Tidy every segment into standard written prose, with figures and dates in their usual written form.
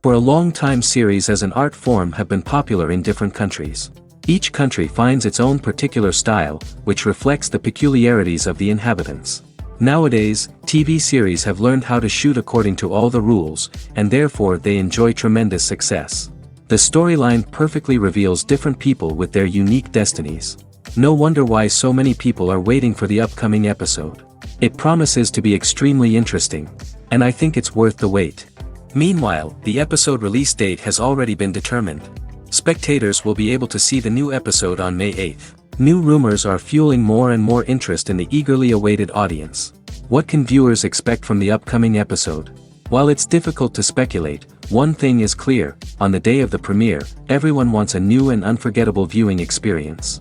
For a long time series as an art form have been popular in different countries. Each country finds its own particular style, which reflects the peculiarities of the inhabitants. Nowadays, TV series have learned how to shoot according to all the rules, and therefore they enjoy tremendous success. The storyline perfectly reveals different people with their unique destinies. No wonder why so many people are waiting for the upcoming episode. It promises to be extremely interesting, and I think it's worth the wait. Meanwhile, the episode release date has already been determined. Spectators will be able to see the new episode on May 8th. New rumors are fueling more and more interest in the eagerly awaited audience. What can viewers expect from the upcoming episode? While it's difficult to speculate, one thing is clear: on the day of the premiere, everyone wants a new and unforgettable viewing experience.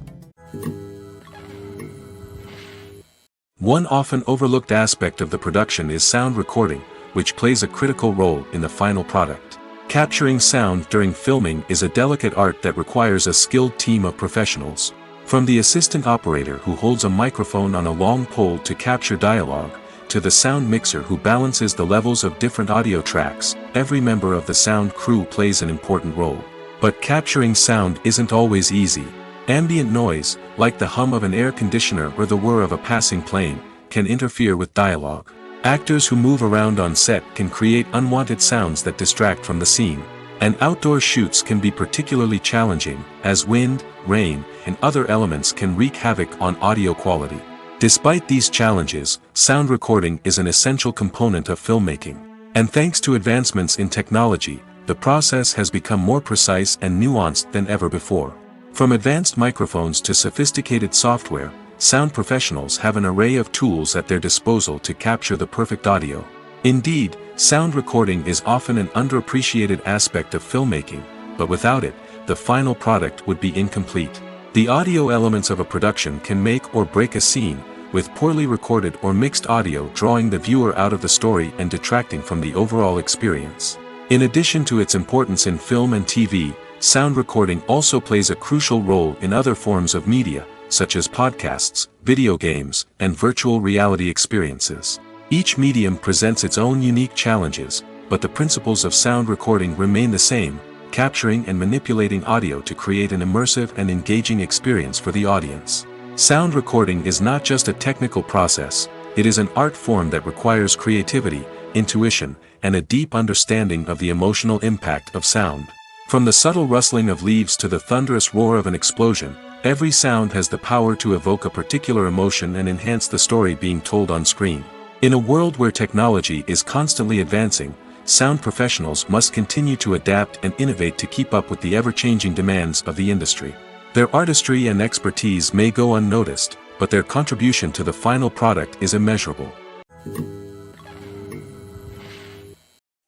One often overlooked aspect of the production is sound recording, which plays a critical role in the final product. Capturing sound during filming is a delicate art that requires a skilled team of professionals. From the assistant operator who holds a microphone on a long pole to capture dialogue, to the sound mixer who balances the levels of different audio tracks, every member of the sound crew plays an important role. But capturing sound isn't always easy. Ambient noise, like the hum of an air conditioner or the whir of a passing plane, can interfere with dialogue. Actors who move around on set can create unwanted sounds that distract from the scene. And outdoor shoots can be particularly challenging, as wind, rain, and other elements can wreak havoc on audio quality. Despite these challenges, sound recording is an essential component of filmmaking. And thanks to advancements in technology, the process has become more precise and nuanced than ever before. From advanced microphones to sophisticated software, sound professionals have an array of tools at their disposal to capture the perfect audio. Indeed, sound recording is often an underappreciated aspect of filmmaking, but without it, the final product would be incomplete. The audio elements of a production can make or break a scene, with poorly recorded or mixed audio drawing the viewer out of the story and detracting from the overall experience. In addition to its importance in film and TV, sound recording also plays a crucial role in other forms of media, such as podcasts, video games, and virtual reality experiences. Each medium presents its own unique challenges, but the principles of sound recording remain the same: capturing and manipulating audio to create an immersive and engaging experience for the audience. Sound recording is not just a technical process, it is an art form that requires creativity, intuition, and a deep understanding of the emotional impact of sound. From the subtle rustling of leaves to the thunderous roar of an explosion, every sound has the power to evoke a particular emotion and enhance the story being told on screen. In a world where technology is constantly advancing, sound professionals must continue to adapt and innovate to keep up with the ever-changing demands of the industry. Their artistry and expertise may go unnoticed, but their contribution to the final product is immeasurable.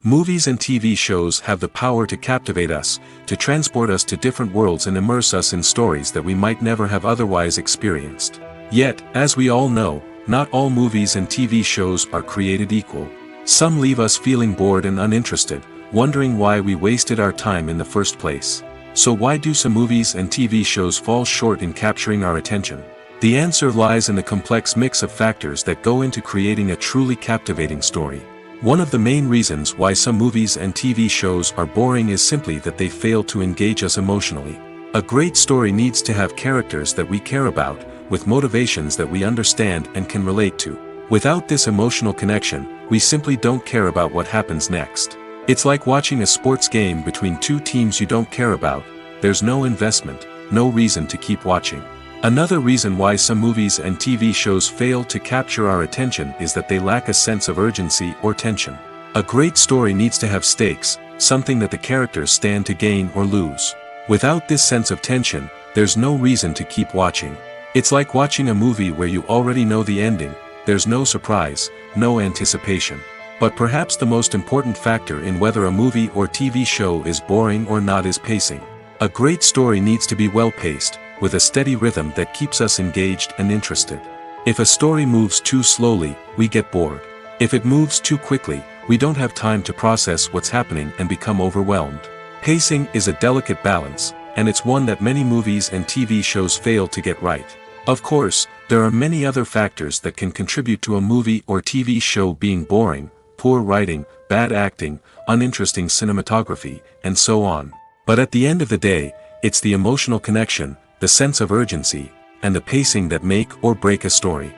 Movies and TV shows have the power to captivate us, to transport us to different worlds and immerse us in stories that we might never have otherwise experienced. Yet, as we all know, not all movies and TV shows are created equal. Some leave us feeling bored and uninterested, wondering why we wasted our time in the first place. So why do some movies and TV shows fall short in capturing our attention? The answer lies in the complex mix of factors that go into creating a truly captivating story. One of the main reasons why some movies and TV shows are boring is simply that they fail to engage us emotionally. A great story needs to have characters that we care about, with motivations that we understand and can relate to. Without this emotional connection, we simply don't care about what happens next. It's like watching a sports game between two teams you don't care about. There's no investment, no reason to keep watching. Another reason why some movies and TV shows fail to capture our attention is that they lack a sense of urgency or tension. A great story needs to have stakes, something that the characters stand to gain or lose. Without this sense of tension, there's no reason to keep watching. It's like watching a movie where you already know the ending. There's no surprise, no anticipation. But perhaps the most important factor in whether a movie or TV show is boring or not is pacing. A great story needs to be well-paced, with a steady rhythm that keeps us engaged and interested. If a story moves too slowly, we get bored. If it moves too quickly, we don't have time to process what's happening and become overwhelmed. Pacing is a delicate balance, and it's one that many movies and TV shows fail to get right. Of course, there are many other factors that can contribute to a movie or TV show being boring. poor writing, bad acting, uninteresting cinematography, and so on. But at the end of the day, it's the emotional connection, the sense of urgency, and the pacing that make or break a story.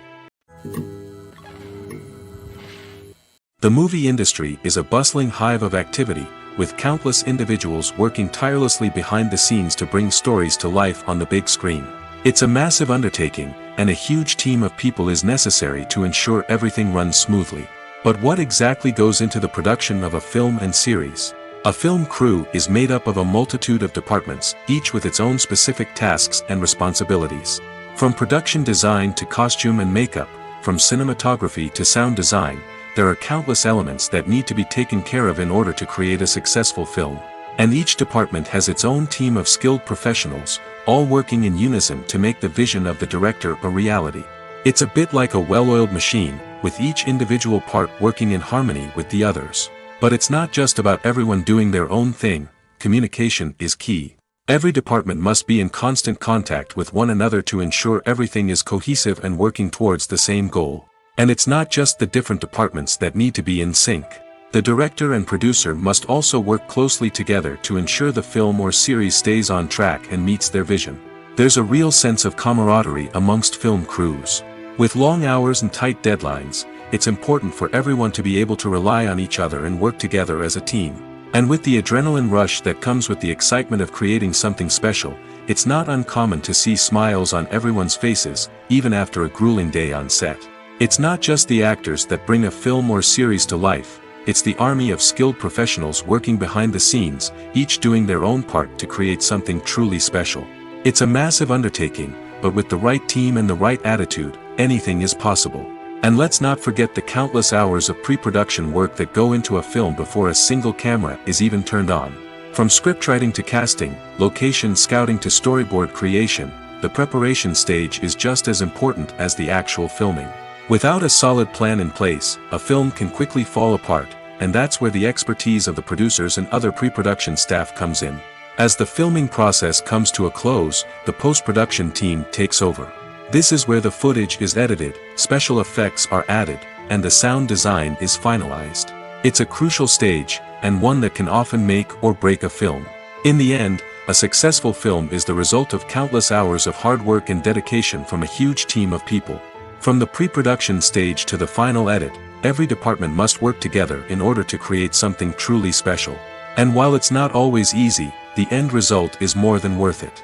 The movie industry is a bustling hive of activity, with countless individuals working tirelessly behind the scenes to bring stories to life on the big screen. It's a massive undertaking, and a huge team of people is necessary to ensure everything runs smoothly. But what exactly goes into the production of a film and series? A film crew is made up of a multitude of departments, each with its own specific tasks and responsibilities. From production design to costume and makeup, from cinematography to sound design, there are countless elements that need to be taken care of in order to create a successful film. And each department has its own team of skilled professionals, all working in unison to make the vision of the director a reality. It's a bit like a well-oiled machine, with each individual part working in harmony with the others. But it's not just about everyone doing their own thing. Communication is key. Every department must be in constant contact with one another to ensure everything is cohesive and working towards the same goal. And it's not just the different departments that need to be in sync. The director and producer must also work closely together to ensure the film or series stays on track and meets their vision. There's a real sense of camaraderie amongst film crews. With long hours and tight deadlines, it's important for everyone to be able to rely on each other and work together as a team. And with the adrenaline rush that comes with the excitement of creating something special, it's not uncommon to see smiles on everyone's faces, even after a grueling day on set. It's not just the actors that bring a film or series to life, it's the army of skilled professionals working behind the scenes, each doing their own part to create something truly special. It's a massive undertaking, but with the right team and the right attitude, anything is possible. And let's not forget the countless hours of pre-production work that go into a film before a single camera is even turned on. From scriptwriting to casting, location scouting to storyboard creation, the preparation stage is just as important as the actual filming. Without a solid plan in place, a film can quickly fall apart, and that's where the expertise of the producers and other pre-production staff comes in. As the filming process comes to a close, the post-production team takes over. This is where the footage is edited, special effects are added, and the sound design is finalized. It's a crucial stage, and one that can often make or break a film. In the end, a successful film is the result of countless hours of hard work and dedication from a huge team of people. From the pre-production stage to the final edit, every department must work together in order to create something truly special. And while it's not always easy, the end result is more than worth it.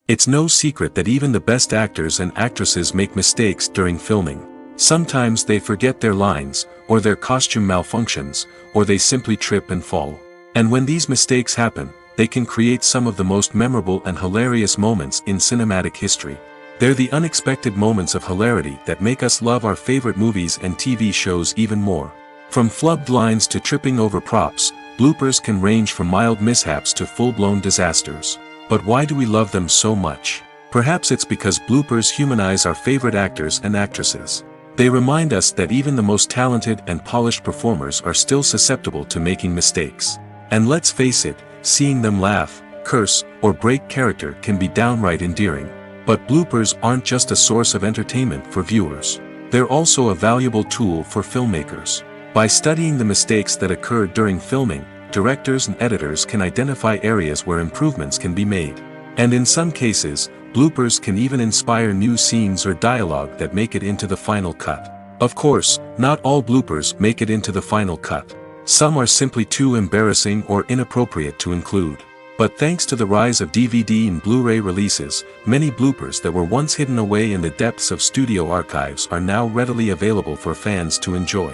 It's no secret that even the best actors and actresses make mistakes during filming. Sometimes they forget their lines, or their costume malfunctions, or they simply trip and fall. And when these mistakes happen, they can create some of the most memorable and hilarious moments in cinematic history. They're the unexpected moments of hilarity that make us love our favorite movies and TV shows even more. From flubbed lines to tripping over props, bloopers can range from mild mishaps to full-blown disasters. But why do we love them so much? Perhaps it's because bloopers humanize our favorite actors and actresses. They remind us that even the most talented and polished performers are still susceptible to making mistakes. And let's face it, seeing them laugh, curse, or break character can be downright endearing. But bloopers aren't just a source of entertainment for viewers. They're also a valuable tool for filmmakers. By studying the mistakes that occurred during filming, directors and editors can identify areas where improvements can be made. And in some cases, bloopers can even inspire new scenes or dialogue that make it into the final cut. Of course, not all bloopers make it into the final cut. Some are simply too embarrassing or inappropriate to include. But thanks to the rise of DVD and Blu-ray releases, many bloopers that were once hidden away in the depths of studio archives are now readily available for fans to enjoy.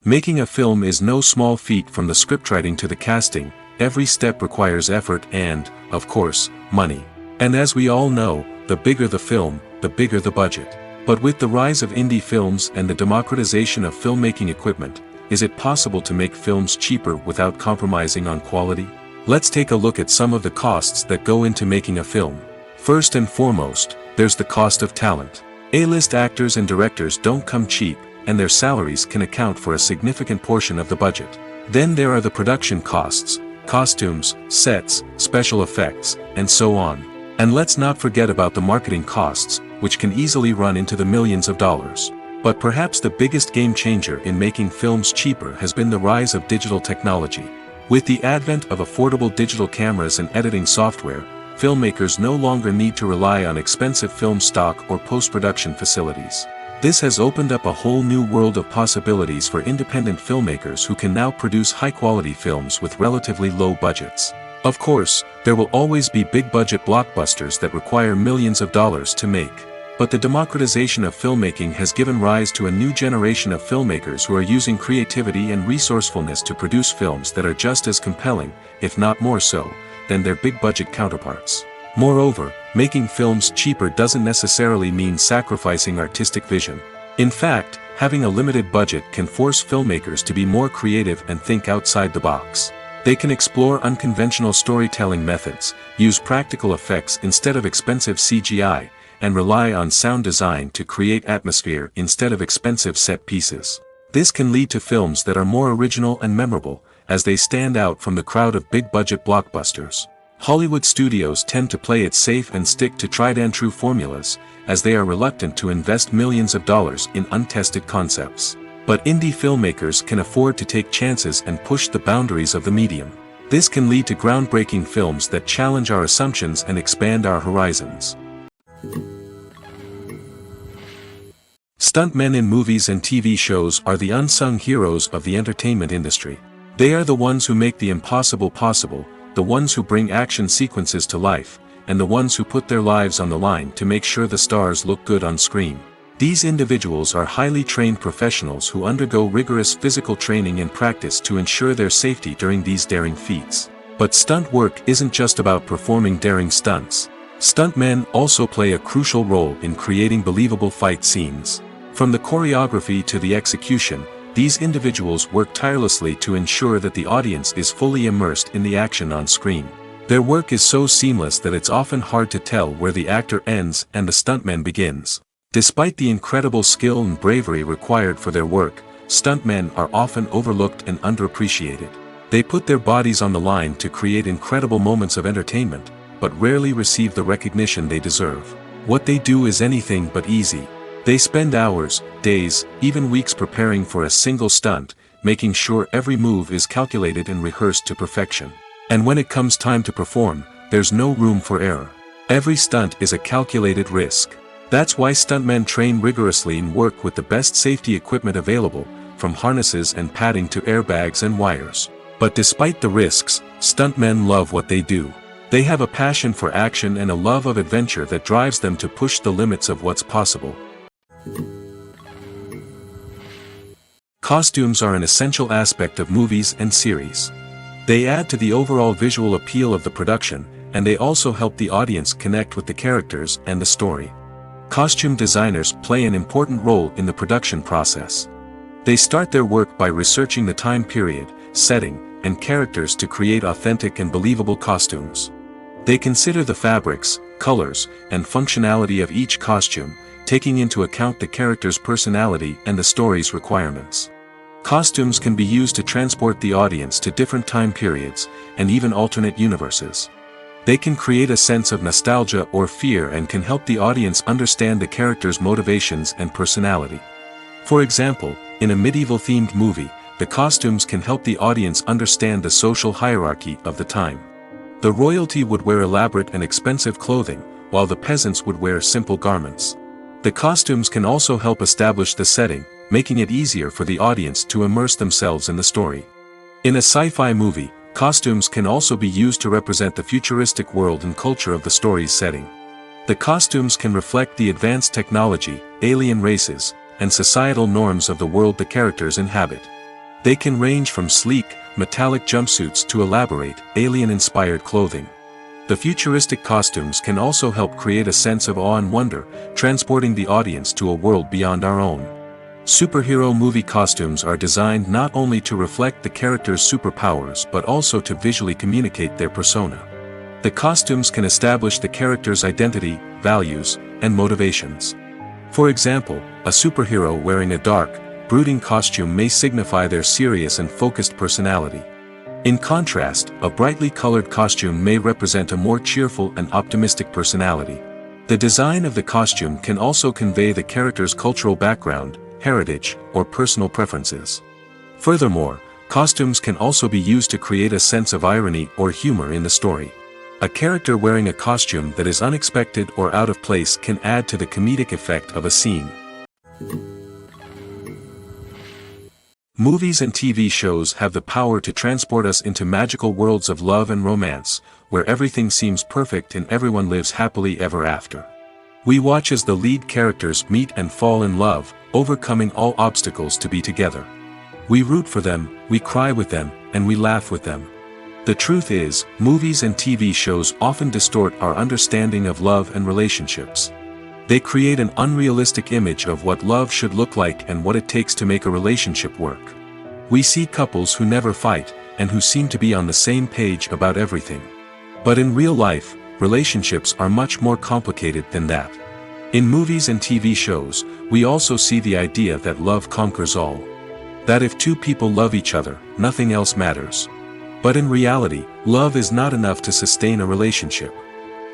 Making a film is no small feat. From the scriptwriting to the casting, every step requires effort and, of course, money. And as we all know, the bigger the film, the bigger the budget. But with the rise of indie films and the democratization of filmmaking equipment, is it possible to make films cheaper without compromising on quality? Let's take a look at some of the costs that go into making a film. First and foremost, there's the cost of talent. A-list actors and directors don't come cheap, and their salaries can account for a significant portion of the budget. Then there are the production costs, costumes, sets, special effects, and so on. And let's not forget about the marketing costs, which can easily run into the millions of dollars. But perhaps the biggest game changer in making films cheaper has been the rise of digital technology. With the advent of affordable digital cameras and editing software, filmmakers no longer need to rely on expensive film stock or post-production facilities. This has opened up a whole new world of possibilities for independent filmmakers who can now produce high-quality films with relatively low budgets. Of course, there will always be big-budget blockbusters that require millions of dollars to make. But the democratization of filmmaking has given rise to a new generation of filmmakers who are using creativity and resourcefulness to produce films that are just as compelling, if not more so, than their big-budget counterparts. Moreover, making films cheaper doesn't necessarily mean sacrificing artistic vision. In fact, having a limited budget can force filmmakers to be more creative and think outside the box. They can explore unconventional storytelling methods, use practical effects instead of expensive CGI, and rely on sound design to create atmosphere instead of expensive set pieces. This can lead to films that are more original and memorable, as they stand out from the crowd of big-budget blockbusters. Hollywood studios tend to play it safe and stick to tried-and-true formulas, as they are reluctant to invest millions of dollars in untested concepts. But indie filmmakers can afford to take chances and push the boundaries of the medium. This can lead to groundbreaking films that challenge our assumptions and expand our horizons. Stuntmen in movies and TV shows are the unsung heroes of the entertainment industry. They are the ones who make the impossible possible, the ones who bring action sequences to life, and the ones who put their lives on the line to make sure the stars look good on screen. These individuals are highly trained professionals who undergo rigorous physical training and practice to ensure their safety during these daring feats. But stunt work isn't just about performing daring stunts. Stuntmen also play a crucial role in creating believable fight scenes. From the choreography to the execution, these individuals work tirelessly to ensure that the audience is fully immersed in the action on screen. Their work is so seamless that it's often hard to tell where the actor ends and the stuntman begins. Despite the incredible skill and bravery required for their work, stuntmen are often overlooked and underappreciated. They put their bodies on the line to create incredible moments of entertainment, but rarely receive the recognition they deserve. What they do is anything but easy. They spend hours, days, even weeks preparing for a single stunt, making sure every move is calculated and rehearsed to perfection. And when it comes time to perform, there's no room for error. Every stunt is a calculated risk. That's why stuntmen train rigorously and work with the best safety equipment available, from harnesses and padding to airbags and wires. But despite the risks, stuntmen love what they do. They have a passion for action and a love of adventure that drives them to push the limits of what's possible. Costumes are an essential aspect of movies and series. They add to the overall visual appeal of the production, and they also help the audience connect with the characters and the story. Costume designers play an important role in the production process. They start their work by researching the time period, setting, and characters to create authentic and believable costumes. They consider the fabrics, colors, and functionality of each costume, taking into account the character's personality and the story's requirements. Costumes can be used to transport the audience to different time periods, and even alternate universes. They can create a sense of nostalgia or fear and can help the audience understand the character's motivations and personality. For example, in a medieval-themed movie, the costumes can help the audience understand the social hierarchy of the time. The royalty would wear elaborate and expensive clothing, while the peasants would wear simple garments. The costumes can also help establish the setting, making it easier for the audience to immerse themselves in the story. In a sci-fi movie, costumes can also be used to represent the futuristic world and culture of the story's setting. The costumes can reflect the advanced technology, alien races, and societal norms of the world the characters inhabit. They can range from sleek, metallic jumpsuits to elaborate, alien-inspired clothing. The futuristic costumes can also help create a sense of awe and wonder, transporting the audience to a world beyond our own. Superhero movie costumes are designed not only to reflect the character's superpowers but also to visually communicate their persona. The costumes can establish the character's identity, values, and motivations. For example, a superhero wearing a dark, brooding costume may signify their serious and focused personality. In contrast, a brightly colored costume may represent a more cheerful and optimistic personality. The design of the costume can also convey the character's cultural background, heritage, or personal preferences. Furthermore, costumes can also be used to create a sense of irony or humor in the story. A character wearing a costume that is unexpected or out of place can add to the comedic effect of a scene. Movies and TV shows have the power to transport us into magical worlds of love and romance, where everything seems perfect and everyone lives happily ever after. We watch as the lead characters meet and fall in love, overcoming all obstacles to be together. We root for them, we cry with them, and we laugh with them. The truth is, movies and TV shows often distort our understanding of love and relationships. They create an unrealistic image of what love should look like and what it takes to make a relationship work. We see couples who never fight, and who seem to be on the same page about everything. But in real life, relationships are much more complicated than that. In movies and TV shows, we also see the idea that love conquers all. That if two people love each other, nothing else matters. But in reality, love is not enough to sustain a relationship.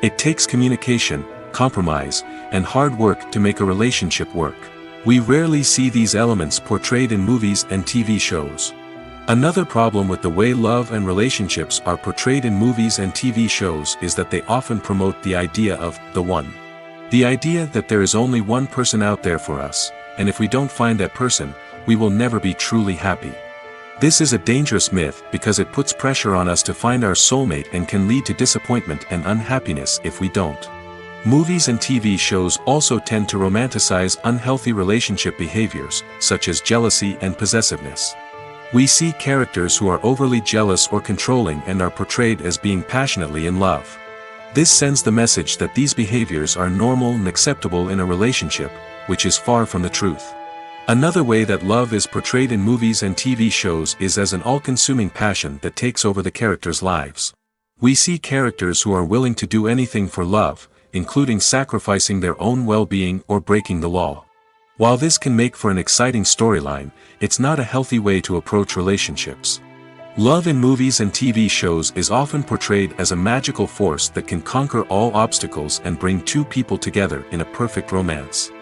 It takes communication, compromise, and hard work to make a relationship work. We rarely see these elements portrayed in movies and TV shows. Another problem with the way love and relationships are portrayed in movies and TV shows is that they often promote the idea of the one. The idea that there is only one person out there for us, and if we don't find that person, we will never be truly happy. This is a dangerous myth because it puts pressure on us to find our soulmate and can lead to disappointment and unhappiness if we don't. Movies and TV shows also tend to romanticize unhealthy relationship behaviors, such as jealousy and possessiveness. We see characters who are overly jealous or controlling and are portrayed as being passionately in love. This sends the message that these behaviors are normal and acceptable in a relationship, which is far from the truth. Another way that love is portrayed in movies and TV shows is as an all-consuming passion that takes over the characters' lives. We see characters who are willing to do anything for love, including sacrificing their own well-being or breaking the law. While this can make for an exciting storyline, it's not a healthy way to approach relationships. Love in movies and TV shows is often portrayed as a magical force that can conquer all obstacles and bring two people together in a perfect romance.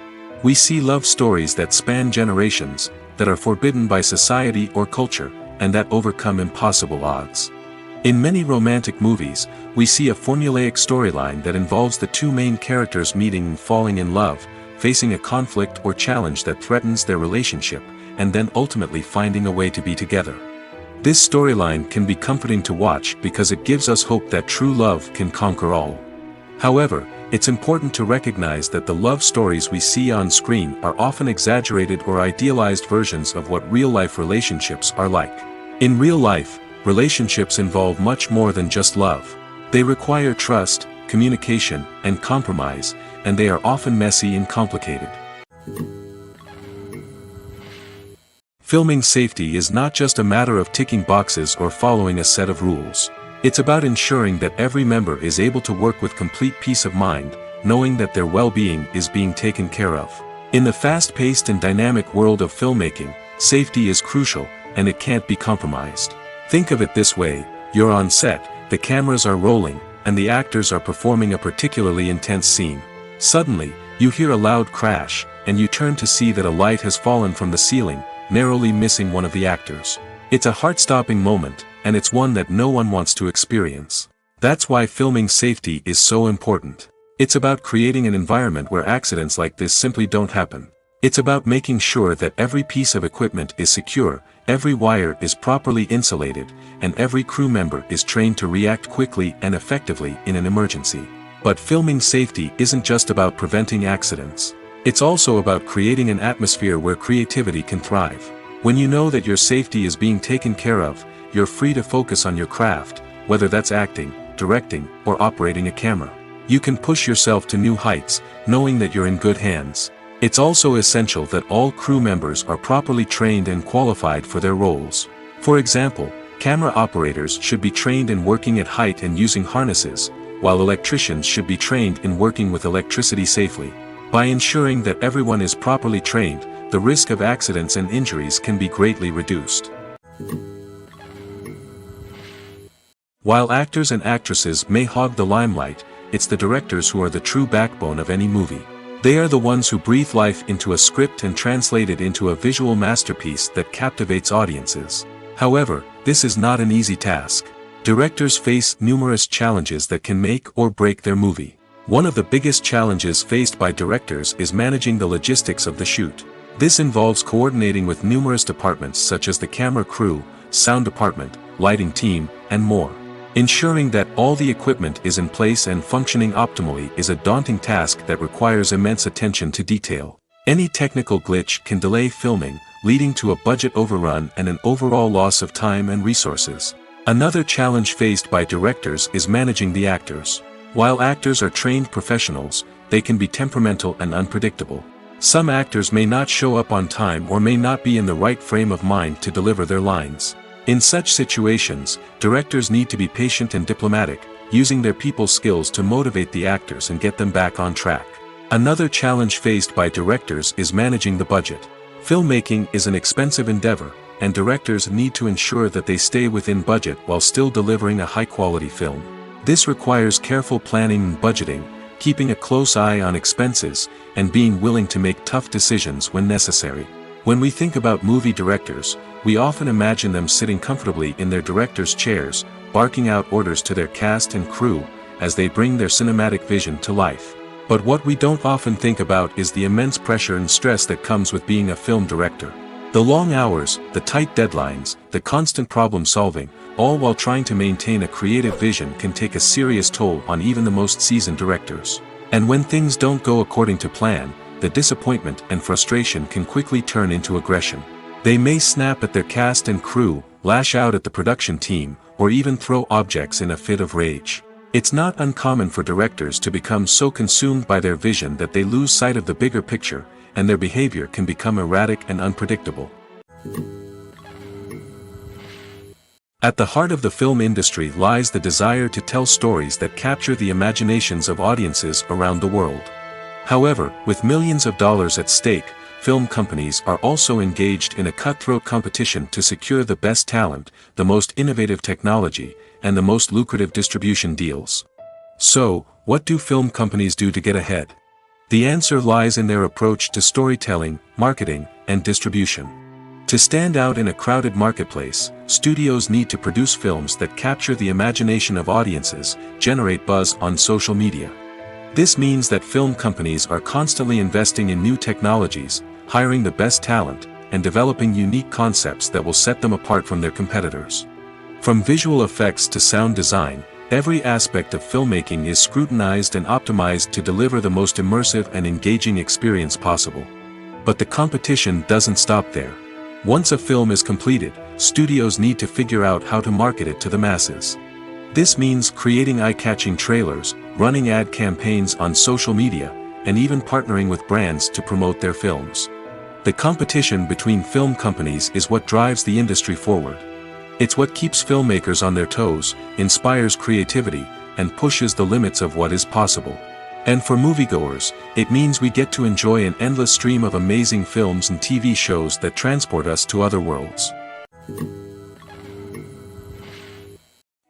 We see love stories that span generations, that are forbidden by society or culture, and that overcome impossible odds. In many romantic movies, we see a formulaic storyline that involves the two main characters meeting and falling in love, facing a conflict or challenge that threatens their relationship, and then ultimately finding a way to be together. This storyline can be comforting to watch because it gives us hope that true love can conquer all. However, it's important to recognize that the love stories we see on screen are often exaggerated or idealized versions of what real-life relationships are like. In real life, relationships involve much more than just love. They require trust, communication, and compromise, and they are often messy and complicated. Filming safety is not just a matter of ticking boxes or following a set of rules. It's about ensuring that every member is able to work with complete peace of mind, knowing that their well-being is being taken care of. In the fast-paced and dynamic world of filmmaking, safety is crucial, and it can't be compromised. Think of it this way: you're on set, the cameras are rolling, and the actors are performing a particularly intense scene. Suddenly, you hear a loud crash, and you turn to see that a light has fallen from the ceiling, narrowly missing one of the actors. It's a heart-stopping moment, and it's one that no one wants to experience. That's why filming safety is so important. It's about creating an environment where accidents like this simply don't happen. It's about making sure that every piece of equipment is secure, every wire is properly insulated, and every crew member is trained to react quickly and effectively in an emergency. But filming safety isn't just about preventing accidents. It's also about creating an atmosphere where creativity can thrive. When you know that your safety is being taken care of, you're free to focus on your craft, whether that's acting, directing, or operating a camera. You can push yourself to new heights, knowing that you're in good hands. It's also essential that all crew members are properly trained and qualified for their roles. For example, camera operators should be trained in working at height and using harnesses, while electricians should be trained in working with electricity safely. By ensuring that everyone is properly trained, the risk of accidents and injuries can be greatly reduced. While actors and actresses may hog the limelight, it's the directors who are the true backbone of any movie. They are the ones who breathe life into a script and translate it into a visual masterpiece that captivates audiences. However, this is not an easy task. Directors face numerous challenges that can make or break their movie. One of the biggest challenges faced by directors is managing the logistics of the shoot. This involves coordinating with numerous departments such as the camera crew, sound department, lighting team, and more. Ensuring that all the equipment is in place and functioning optimally is a daunting task that requires immense attention to detail. Any technical glitch can delay filming, leading to a budget overrun and an overall loss of time and resources. Another challenge faced by directors is managing the actors. While actors are trained professionals, they can be temperamental and unpredictable. Some actors may not show up on time or may not be in the right frame of mind to deliver their lines. In such situations, directors need to be patient and diplomatic, using their people skills to motivate the actors and get them back on track. Another challenge faced by directors is managing the budget. Filmmaking is an expensive endeavor, and directors need to ensure that they stay within budget while still delivering a high-quality film. This requires careful planning and budgeting, keeping a close eye on expenses, and being willing to make tough decisions when necessary. When we think about movie directors, we often imagine them sitting comfortably in their director's chairs, barking out orders to their cast and crew, as they bring their cinematic vision to life. But what we don't often think about is the immense pressure and stress that comes with being a film director. The long hours, the tight deadlines, the constant problem solving, all while trying to maintain a creative vision can take a serious toll on even the most seasoned directors. And when things don't go according to plan, the disappointment and frustration can quickly turn into aggression. They may snap at their cast and crew, lash out at the production team, or even throw objects in a fit of rage. It's not uncommon for directors to become so consumed by their vision that they lose sight of the bigger picture, and their behavior can become erratic and unpredictable. At the heart of the film industry lies the desire to tell stories that capture the imaginations of audiences around the world. However, with millions of dollars at stake, film companies are also engaged in a cutthroat competition to secure the best talent, the most innovative technology, and the most lucrative distribution deals. So, what do film companies do to get ahead? The answer lies in their approach to storytelling, marketing, and distribution. To stand out in a crowded marketplace, studios need to produce films that capture the imagination of audiences, generate buzz on social media. This means that film companies are constantly investing in new technologies, hiring the best talent, and developing unique concepts that will set them apart from their competitors. From visual effects to sound design, every aspect of filmmaking is scrutinized and optimized to deliver the most immersive and engaging experience possible. But the competition doesn't stop there. Once a film is completed, studios need to figure out how to market it to the masses. This means creating eye-catching trailers, running ad campaigns on social media, and even partnering with brands to promote their films. The competition between film companies is what drives the industry forward. It's what keeps filmmakers on their toes, inspires creativity, and pushes the limits of what is possible. And for moviegoers, it means we get to enjoy an endless stream of amazing films and TV shows that transport us to other worlds.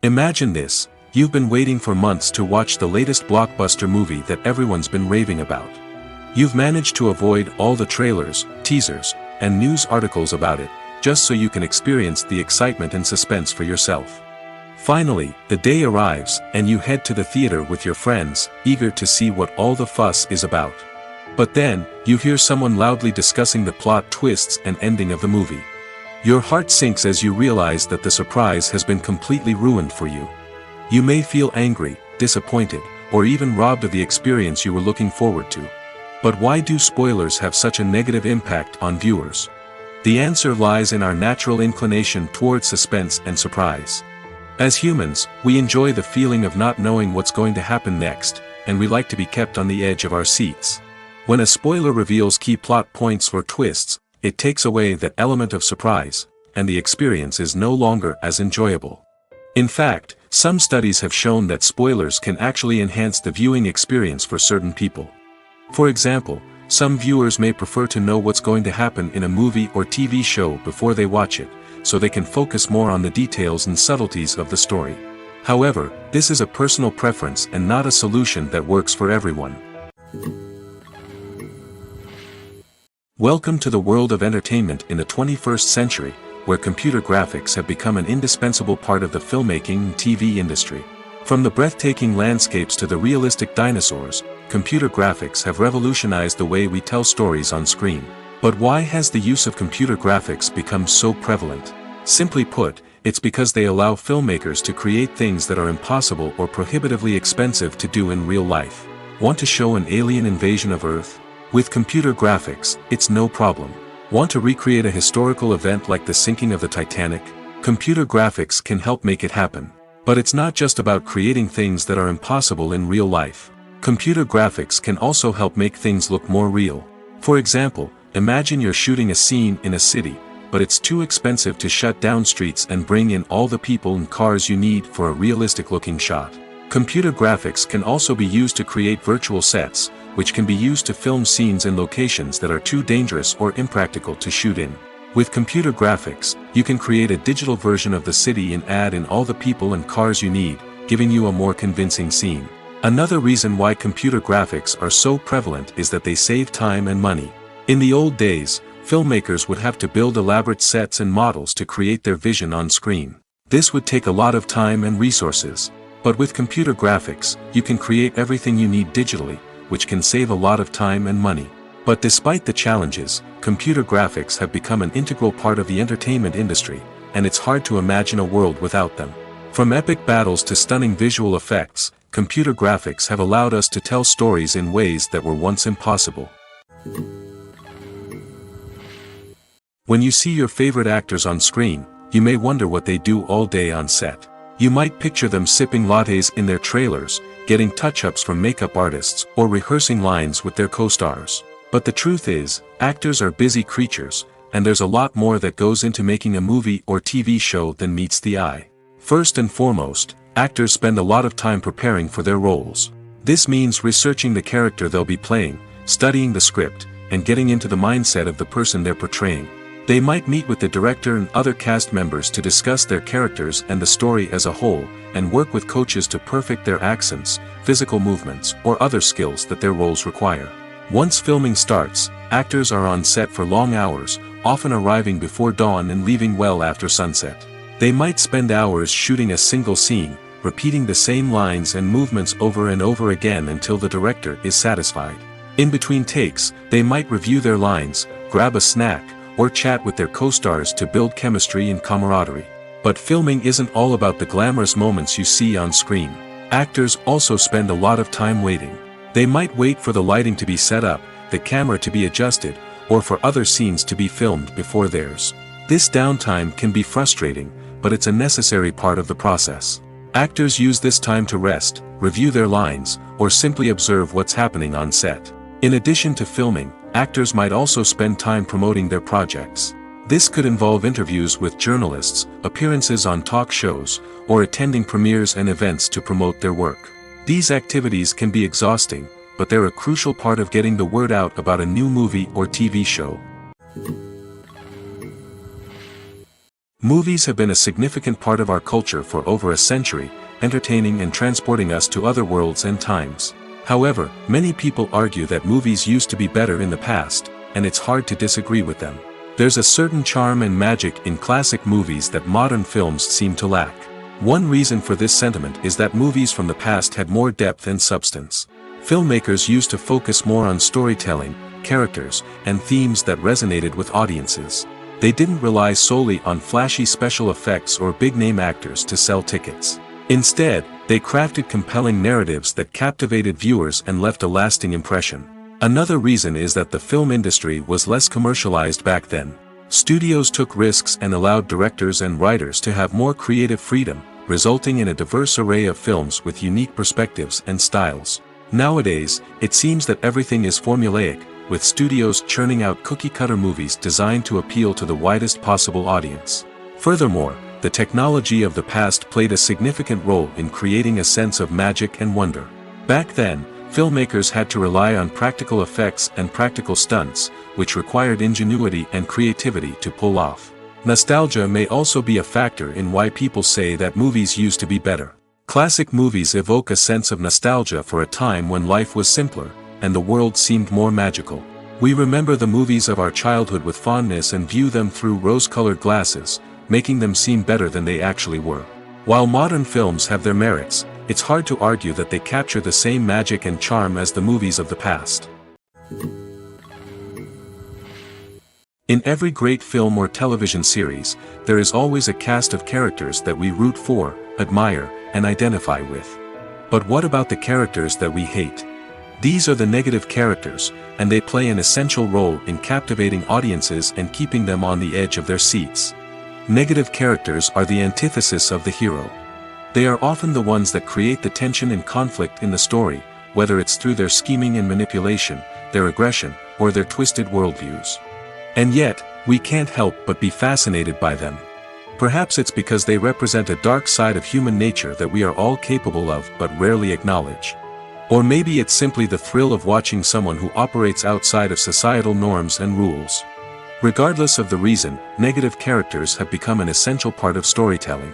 Imagine this: you've been waiting for months to watch the latest blockbuster movie that everyone's been raving about. You've managed to avoid all the trailers, teasers, and news articles about it, just so you can experience the excitement and suspense for yourself. Finally, the day arrives, and you head to the theater with your friends, eager to see what all the fuss is about. But then, you hear someone loudly discussing the plot twists and ending of the movie. Your heart sinks as you realize that the surprise has been completely ruined for you. You may feel angry, disappointed, or even robbed of the experience you were looking forward to. But why do spoilers have such a negative impact on viewers? The answer lies in our natural inclination toward suspense and surprise. As humans, we enjoy the feeling of not knowing what's going to happen next, and we like to be kept on the edge of our seats. When a spoiler reveals key plot points or twists, it takes away that element of surprise, and the experience is no longer as enjoyable. In fact, some studies have shown that spoilers can actually enhance the viewing experience for certain people. For example, some viewers may prefer to know what's going to happen in a movie or TV show before they watch it, so they can focus more on the details and subtleties of the story. However, this is a personal preference and not a solution that works for everyone. Welcome to the world of entertainment in the 21st century, where computer graphics have become an indispensable part of the filmmaking and TV industry. From the breathtaking landscapes to the realistic dinosaurs, computer graphics have revolutionized the way we tell stories on screen. But why has the use of computer graphics become so prevalent? Simply put, it's because they allow filmmakers to create things that are impossible or prohibitively expensive to do in real life. Want to show an alien invasion of Earth? With computer graphics, it's no problem. Want to recreate a historical event like the sinking of the Titanic? Computer graphics can help make it happen. But it's not just about creating things that are impossible in real life. Computer graphics can also help make things look more real. For example, imagine you're shooting a scene in a city, but it's too expensive to shut down streets and bring in all the people and cars you need for a realistic-looking shot. Computer graphics can also be used to create virtual sets, which can be used to film scenes in locations that are too dangerous or impractical to shoot in. With computer graphics, you can create a digital version of the city and add in all the people and cars you need, giving you a more convincing scene. Another reason why computer graphics are so prevalent is that they save time and money. In the old days, filmmakers would have to build elaborate sets and models to create their vision on screen. This would take a lot of time and resources. But with computer graphics, you can create everything you need digitally, which can save a lot of time and money. But despite the challenges, computer graphics have become an integral part of the entertainment industry, and it's hard to imagine a world without them. From epic battles to stunning visual effects, computer graphics have allowed us to tell stories in ways that were once impossible. When you see your favorite actors on screen, you may wonder what they do all day on set. You might picture them sipping lattes in their trailers, getting touch-ups from makeup artists, or rehearsing lines with their co-stars. But the truth is, actors are busy creatures, and there's a lot more that goes into making a movie or TV show than meets the eye. First and foremost, actors spend a lot of time preparing for their roles. This means researching the character they'll be playing, studying the script, and getting into the mindset of the person they're portraying. They might meet with the director and other cast members to discuss their characters and the story as a whole, and work with coaches to perfect their accents, physical movements, or other skills that their roles require. Once filming starts, actors are on set for long hours, often arriving before dawn and leaving well after sunset. They might spend hours shooting a single scene, repeating the same lines and movements over and over again until the director is satisfied. In between takes, they might review their lines, grab a snack, or chat with their co-stars to build chemistry and camaraderie. But filming isn't all about the glamorous moments you see on screen. Actors also spend a lot of time waiting. They might wait for the lighting to be set up, the camera to be adjusted, or for other scenes to be filmed before theirs. This downtime can be frustrating, but it's a necessary part of the process. Actors use this time to rest, review their lines, or simply observe what's happening on set. In addition to filming, actors might also spend time promoting their projects. This could involve interviews with journalists, appearances on talk shows, or attending premieres and events to promote their work. These activities can be exhausting, but they're a crucial part of getting the word out about a new movie or TV show. Movies have been a significant part of our culture for over a century, entertaining and transporting us to other worlds and times. However, many people argue that movies used to be better in the past, and it's hard to disagree with them. There's a certain charm and magic in classic movies that modern films seem to lack. One reason for this sentiment is that movies from the past had more depth and substance. Filmmakers used to focus more on storytelling, characters, and themes that resonated with audiences. They didn't rely solely on flashy special effects or big-name actors to sell tickets. Instead, they crafted compelling narratives that captivated viewers and left a lasting impression. Another reason is that the film industry was less commercialized back then. Studios took risks and allowed directors and writers to have more creative freedom, resulting in a diverse array of films with unique perspectives and styles. Nowadays, it seems that everything is formulaic, with studios churning out cookie-cutter movies designed to appeal to the widest possible audience. Furthermore, the technology of the past played a significant role in creating a sense of magic and wonder. Back then, filmmakers had to rely on practical effects and practical stunts, which required ingenuity and creativity to pull off. Nostalgia may also be a factor in why people say that movies used to be better. Classic movies evoke a sense of nostalgia for a time when life was simpler, and the world seemed more magical. We remember the movies of our childhood with fondness and view them through rose-colored glasses, making them seem better than they actually were. While modern films have their merits, it's hard to argue that they capture the same magic and charm as the movies of the past. In every great film or television series, there is always a cast of characters that we root for, admire, and identify with. But what about the characters that we hate? These are the negative characters, and they play an essential role in captivating audiences and keeping them on the edge of their seats. Negative characters are the antithesis of the hero. They are often the ones that create the tension and conflict in the story, whether it's through their scheming and manipulation, their aggression, or their twisted worldviews. And yet, we can't help but be fascinated by them. Perhaps it's because they represent a dark side of human nature that we are all capable of but rarely acknowledge. Or maybe it's simply the thrill of watching someone who operates outside of societal norms and rules. Regardless of the reason, negative characters have become an essential part of storytelling.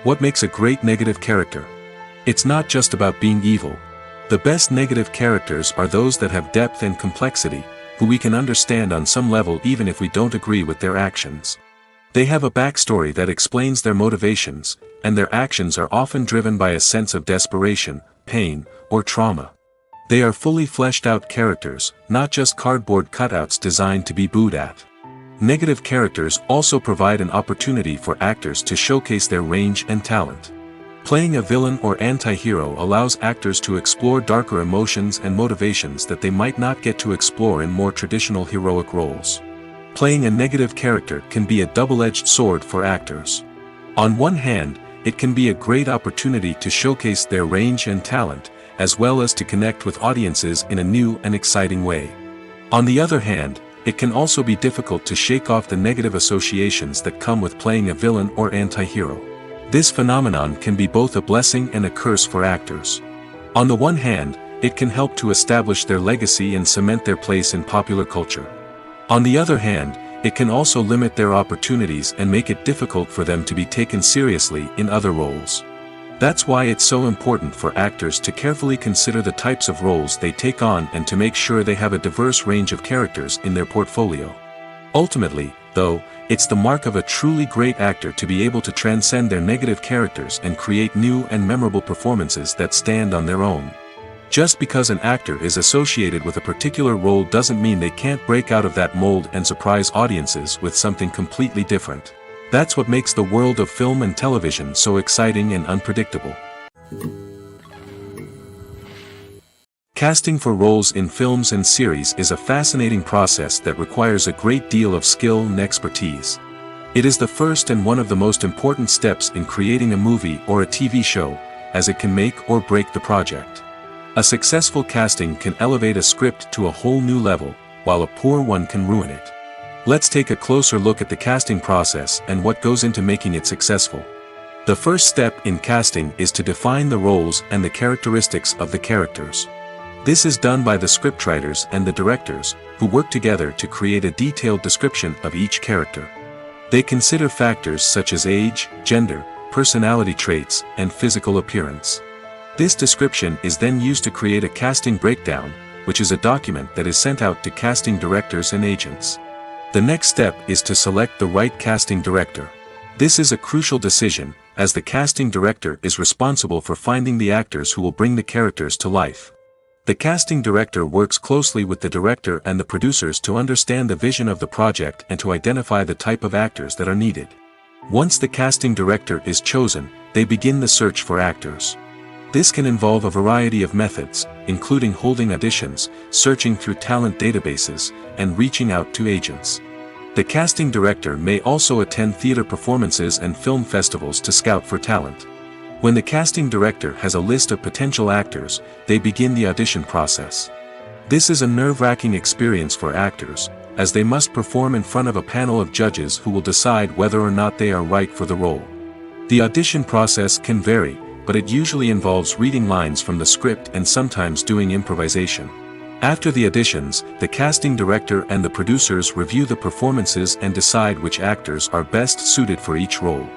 What makes a great negative character? It's not just about being evil. The best negative characters are those that have depth and complexity, who we can understand on some level even if we don't agree with their actions. They have a backstory that explains their motivations, and their actions are often driven by a sense of desperation, pain, or trauma. They are fully fleshed out characters, not just cardboard cutouts designed to be booed at. Negative characters also provide an opportunity for actors to showcase their range and talent. Playing a villain or anti-hero allows actors to explore darker emotions and motivations that they might not get to explore in more traditional heroic roles. Playing a negative character can be a double-edged sword for actors. On one hand, it can be a great opportunity to showcase their range and talent, as well as to connect with audiences in a new and exciting way. On the other hand, it can also be difficult to shake off the negative associations that come with playing a villain or anti-hero. This phenomenon can be both a blessing and a curse for actors. On the one hand, it can help to establish their legacy and cement their place in popular culture. On the other hand, it can also limit their opportunities and make it difficult for them to be taken seriously in other roles. That's why it's so important for actors to carefully consider the types of roles they take on and to make sure they have a diverse range of characters in their portfolio. Ultimately, though, it's the mark of a truly great actor to be able to transcend their negative characters and create new and memorable performances that stand on their own. Just because an actor is associated with a particular role doesn't mean they can't break out of that mold and surprise audiences with something completely different. That's what makes the world of film and television so exciting and unpredictable. Casting for roles in films and series is a fascinating process that requires a great deal of skill and expertise. It is the first and one of the most important steps in creating a movie or a TV show, as it can make or break the project. A successful casting can elevate a script to a whole new level, while a poor one can ruin it. Let's take a closer look at the casting process and what goes into making it successful. The first step in casting is to define the roles and the characteristics of the characters. This is done by the scriptwriters and the directors, who work together to create a detailed description of each character. They consider factors such as age, gender, personality traits, and physical appearance. This description is then used to create a casting breakdown, which is a document that is sent out to casting directors and agents. The next step is to select the right casting director. This is a crucial decision, as the casting director is responsible for finding the actors who will bring the characters to life. The casting director works closely with the director and the producers to understand the vision of the project and to identify the type of actors that are needed. Once the casting director is chosen, they begin the search for actors. This can involve a variety of methods, including holding auditions, searching through talent databases, and reaching out to agents. The casting director may also attend theater performances and film festivals to scout for talent. When the casting director has a list of potential actors, they begin the audition process. This is a nerve-wracking experience for actors, as they must perform in front of a panel of judges who will decide whether or not they are right for the role. The audition process can vary, but it usually involves reading lines from the script and sometimes doing improvisation. After the auditions, the casting director and the producers review the performances and decide which actors are best suited for each role.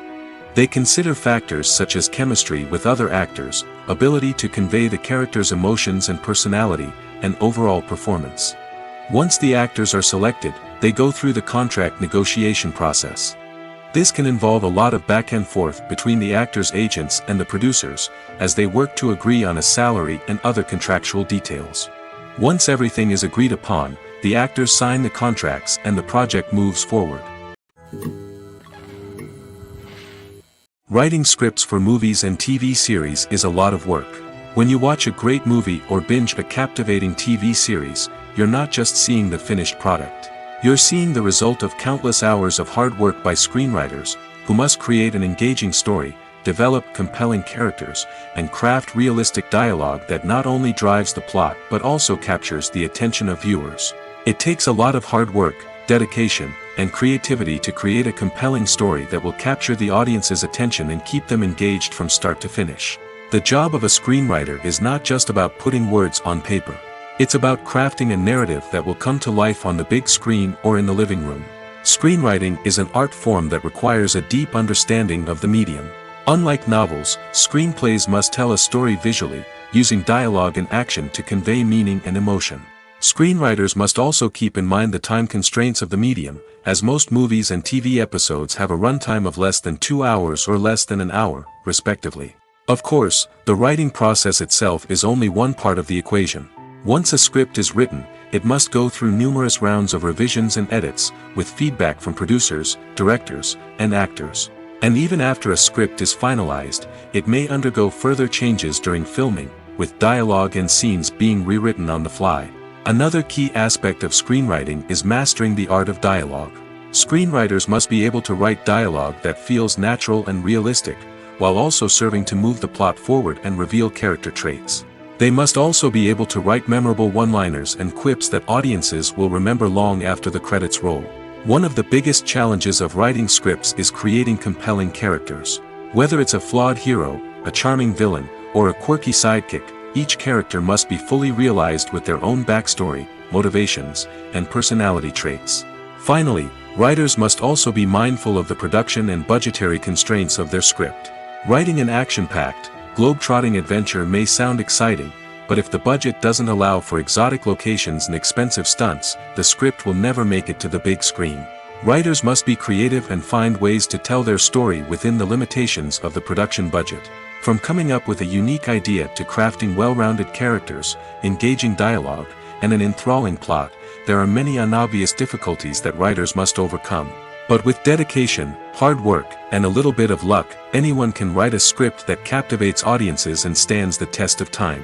They consider factors such as chemistry with other actors, ability to convey the character's emotions and personality, and overall performance. Once the actors are selected, they go through the contract negotiation process. This can involve a lot of back and forth between the actors' agents and the producers, as they work to agree on a salary and other contractual details. Once everything is agreed upon, the actors sign the contracts and the project moves forward. Writing scripts for movies and TV series is a lot of work. When you watch a great movie or binge a captivating TV series, you're not just seeing the finished product. You're seeing the result of countless hours of hard work by screenwriters, who must create an engaging story, develop compelling characters, and craft realistic dialogue that not only drives the plot but also captures the attention of viewers. It takes a lot of hard work, dedication, and creativity to create a compelling story that will capture the audience's attention and keep them engaged from start to finish. The job of a screenwriter is not just about putting words on paper. It's about crafting a narrative that will come to life on the big screen or in the living room. Screenwriting is an art form that requires a deep understanding of the medium. Unlike novels, screenplays must tell a story visually, using dialogue and action to convey meaning and emotion. Screenwriters must also keep in mind the time constraints of the medium, as most movies and TV episodes have a runtime of less than 2 hours or less than an hour, respectively. Of course, the writing process itself is only one part of the equation. Once a script is written, it must go through numerous rounds of revisions and edits, with feedback from producers, directors, and actors. And even after a script is finalized, it may undergo further changes during filming, with dialogue and scenes being rewritten on the fly. Another key aspect of screenwriting is mastering the art of dialogue. Screenwriters must be able to write dialogue that feels natural and realistic, while also serving to move the plot forward and reveal character traits. They must also be able to write memorable one-liners and quips that audiences will remember long after the credits roll. One of the biggest challenges of writing scripts is creating compelling characters. Whether it's a flawed hero, a charming villain, or a quirky sidekick, each character must be fully realized with their own backstory, motivations, and personality traits. Finally, writers must also be mindful of the production and budgetary constraints of their script. Writing an action-packed, globe-trotting adventure may sound exciting, but if the budget doesn't allow for exotic locations and expensive stunts, the script will never make it to the big screen. Writers must be creative and find ways to tell their story within the limitations of the production budget. From coming up with a unique idea to crafting well-rounded characters, engaging dialogue, and an enthralling plot, there are many unobvious difficulties that writers must overcome. But with dedication, hard work, and a little bit of luck, anyone can write a script that captivates audiences and stands the test of time.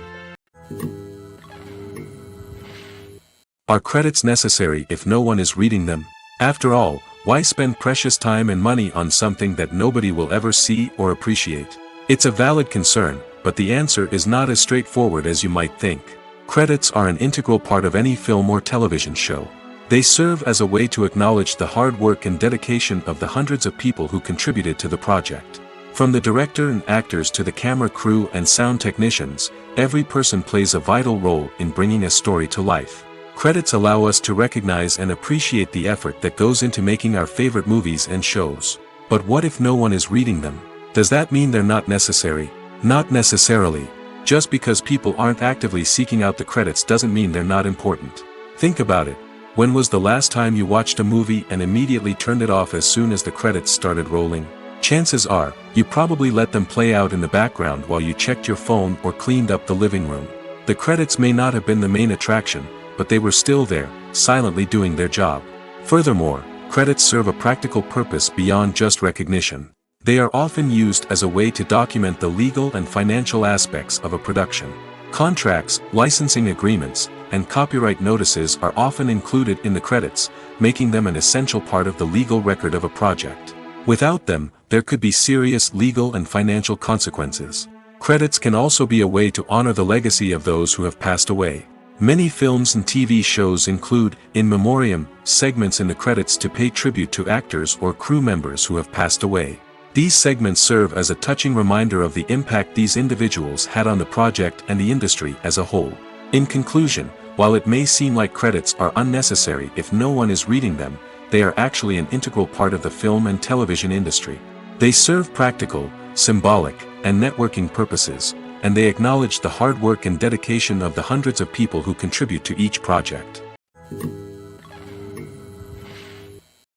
Are credits necessary if no one is reading them? After all, why spend precious time and money on something that nobody will ever see or appreciate? It's a valid concern, but the answer is not as straightforward as you might think. Credits are an integral part of any film or television show. They serve as a way to acknowledge the hard work and dedication of the hundreds of people who contributed to the project. From the director and actors to the camera crew and sound technicians, every person plays a vital role in bringing a story to life. Credits allow us to recognize and appreciate the effort that goes into making our favorite movies and shows. But what if no one is reading them? Does that mean they're not necessary? Not necessarily. Just because people aren't actively seeking out the credits doesn't mean they're not important. Think about it. When was the last time you watched a movie and immediately turned it off as soon as the credits started rolling? Chances are, you probably let them play out in the background while you checked your phone or cleaned up the living room. The credits may not have been the main attraction, but they were still there, silently doing their job. Furthermore, credits serve a practical purpose beyond just recognition. They are often used as a way to document the legal and financial aspects of a production. Contracts, licensing agreements, and copyright notices are often included in the credits, making them an essential part of the legal record of a project. Without them, there could be serious legal and financial consequences. Credits can also be a way to honor the legacy of those who have passed away. Many films and TV shows include, in memoriam, segments in the credits to pay tribute to actors or crew members who have passed away. These segments serve as a touching reminder of the impact these individuals had on the project and the industry as a whole. In conclusion, while it may seem like credits are unnecessary if no one is reading them, they are actually an integral part of the film and television industry. They serve practical, symbolic, and networking purposes, and they acknowledge the hard work and dedication of the hundreds of people who contribute to each project.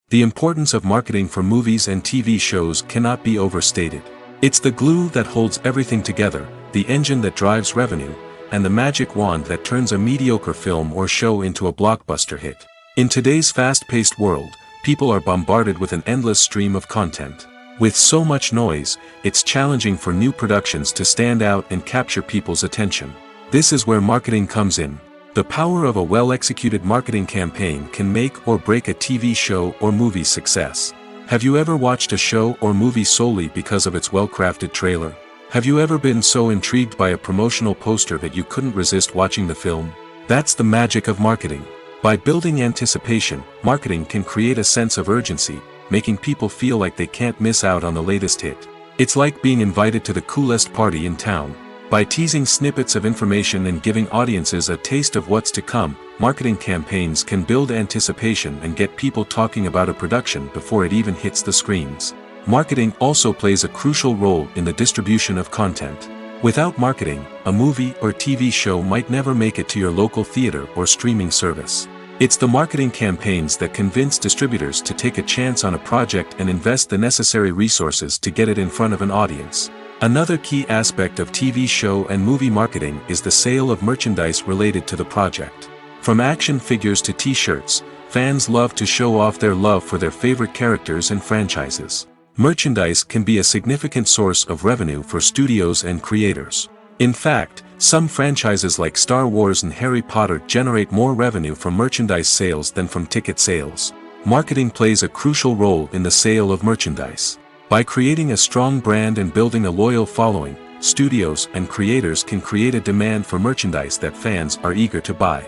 The importance of marketing for movies and TV shows cannot be overstated. It's the glue that holds everything together, the engine that drives revenue, and the magic wand that turns a mediocre film or show into a blockbuster hit. In today's fast-paced world, people are bombarded with an endless stream of content. With so much noise, it's challenging for new productions to stand out and capture people's attention. This is where marketing comes in. The power of a well-executed marketing campaign can make or break a TV show or movie's success. Have you ever watched a show or movie solely because of its well-crafted trailer? Have you ever been so intrigued by a promotional poster that you couldn't resist watching the film? That's the magic of marketing. By building anticipation, marketing can create a sense of urgency, making people feel like they can't miss out on the latest hit. It's like being invited to the coolest party in town. By teasing snippets of information and giving audiences a taste of what's to come, marketing campaigns can build anticipation and get people talking about a production before it even hits the screens. Marketing also plays a crucial role in the distribution of content. Without marketing, a movie or TV show might never make it to your local theater or streaming service. It's the marketing campaigns that convince distributors to take a chance on a project and invest the necessary resources to get it in front of an audience. Another key aspect of TV show and movie marketing is the sale of merchandise related to the project. From action figures to t-shirts, fans love to show off their love for their favorite characters and franchises. Merchandise can be a significant source of revenue for studios and creators. In fact, some franchises like Star Wars and Harry Potter generate more revenue from merchandise sales than from ticket sales. Marketing plays a crucial role in the sale of merchandise. By creating a strong brand and building a loyal following, studios and creators can create a demand for merchandise that fans are eager to buy.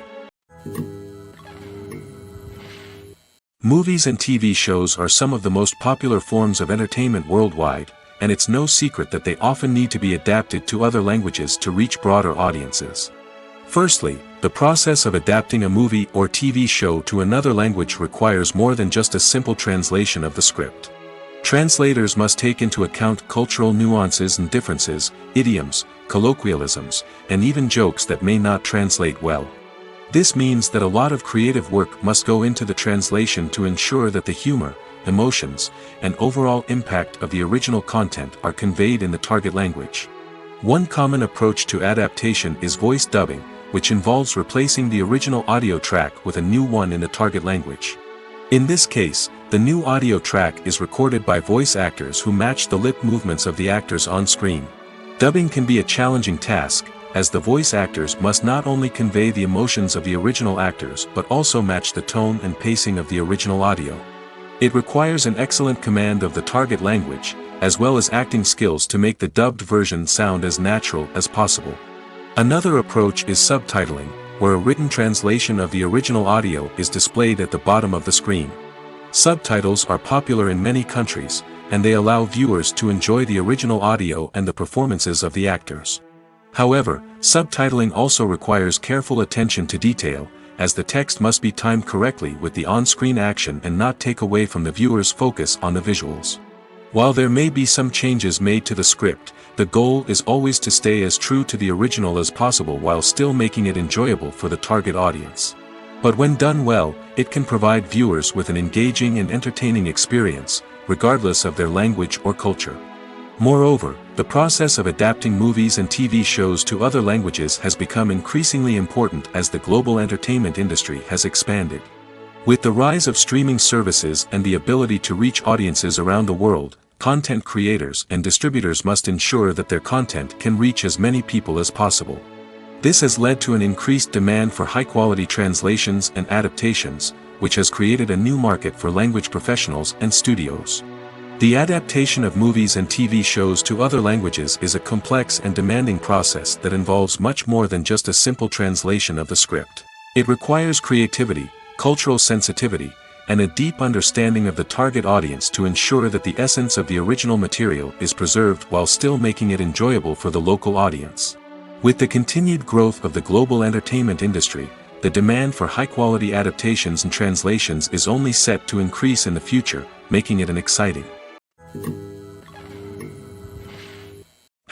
Movies and TV shows are some of the most popular forms of entertainment worldwide, and it's no secret that they often need to be adapted to other languages to reach broader audiences. Firstly, the process of adapting a movie or TV show to another language requires more than just a simple translation of the script. Translators must take into account cultural nuances and differences, idioms, colloquialisms, and even jokes that may not translate well. This means that a lot of creative work must go into the translation to ensure that the humor, emotions, and overall impact of the original content are conveyed in the target language. One common approach to adaptation is voice dubbing, which involves replacing the original audio track with a new one in the target language. In this case, the new audio track is recorded by voice actors who match the lip movements of the actors on screen. Dubbing can be a challenging task, as the voice actors must not only convey the emotions of the original actors but also match the tone and pacing of the original audio. It requires an excellent command of the target language, as well as acting skills to make the dubbed version sound as natural as possible. Another approach is subtitling, where a written translation of the original audio is displayed at the bottom of the screen. Subtitles are popular in many countries, and they allow viewers to enjoy the original audio and the performances of the actors. However, subtitling also requires careful attention to detail, as the text must be timed correctly with the on-screen action and not take away from the viewer's focus on the visuals. While there may be some changes made to the script, the goal is always to stay as true to the original as possible while still making it enjoyable for the target audience. But when done well, it can provide viewers with an engaging and entertaining experience, regardless of their language or culture. Moreover, the process of adapting movies and TV shows to other languages has become increasingly important as the global entertainment industry has expanded. With the rise of streaming services and the ability to reach audiences around the world, content creators and distributors must ensure that their content can reach as many people as possible. This has led to an increased demand for high-quality translations and adaptations, which has created a new market for language professionals and studios. The adaptation of movies and TV shows to other languages is a complex and demanding process that involves much more than just a simple translation of the script. It requires creativity, cultural sensitivity, and a deep understanding of the target audience to ensure that the essence of the original material is preserved while still making it enjoyable for the local audience. With the continued growth of the global entertainment industry, the demand for high-quality adaptations and translations is only set to increase in the future, making it an exciting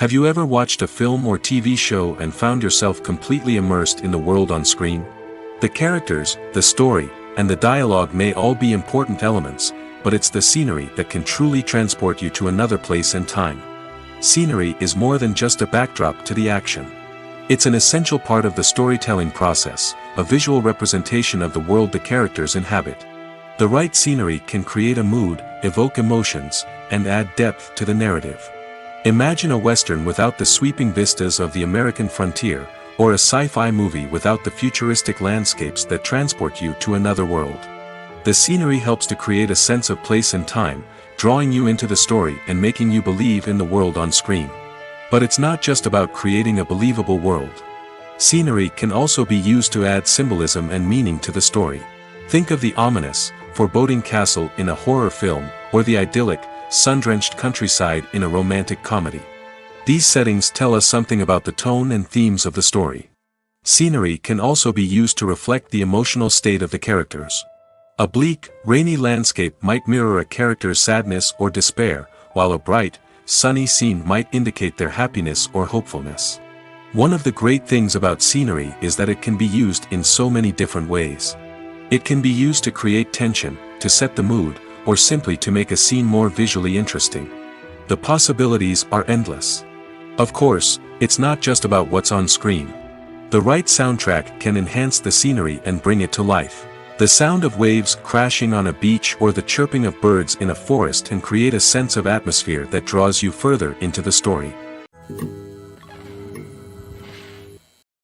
Have you ever watched a film or TV show and found yourself completely immersed in the world on screen? The characters, the story, and the dialogue may all be important elements, but it's the scenery that can truly transport you to another place and time. Scenery is more than just a backdrop to the action. It's an essential part of the storytelling process, a visual representation of the world the characters inhabit. The right scenery can create a mood, evoke emotions, and add depth to the narrative. Imagine a Western without the sweeping vistas of the American frontier, or a sci-fi movie without the futuristic landscapes that transport you to another world. The scenery helps to create a sense of place and time, drawing you into the story and making you believe in the world on screen. But it's not just about creating a believable world. Scenery can also be used to add symbolism and meaning to the story. Think of the ominous, foreboding castle in a horror film, or the idyllic, sun-drenched countryside in a romantic comedy. These settings tell us something about the tone and themes of the story. Scenery can also be used to reflect the emotional state of the characters. A bleak, rainy landscape might mirror a character's sadness or despair, while a bright, sunny scene might indicate their happiness or hopefulness. One of the great things about scenery is that it can be used in so many different ways. It can be used to create tension, to set the mood, or simply to make a scene more visually interesting. The possibilities are endless. Of course, it's not just about what's on screen. The right soundtrack can enhance the scenery and bring it to life. The sound of waves crashing on a beach or the chirping of birds in a forest can create a sense of atmosphere that draws you further into the story.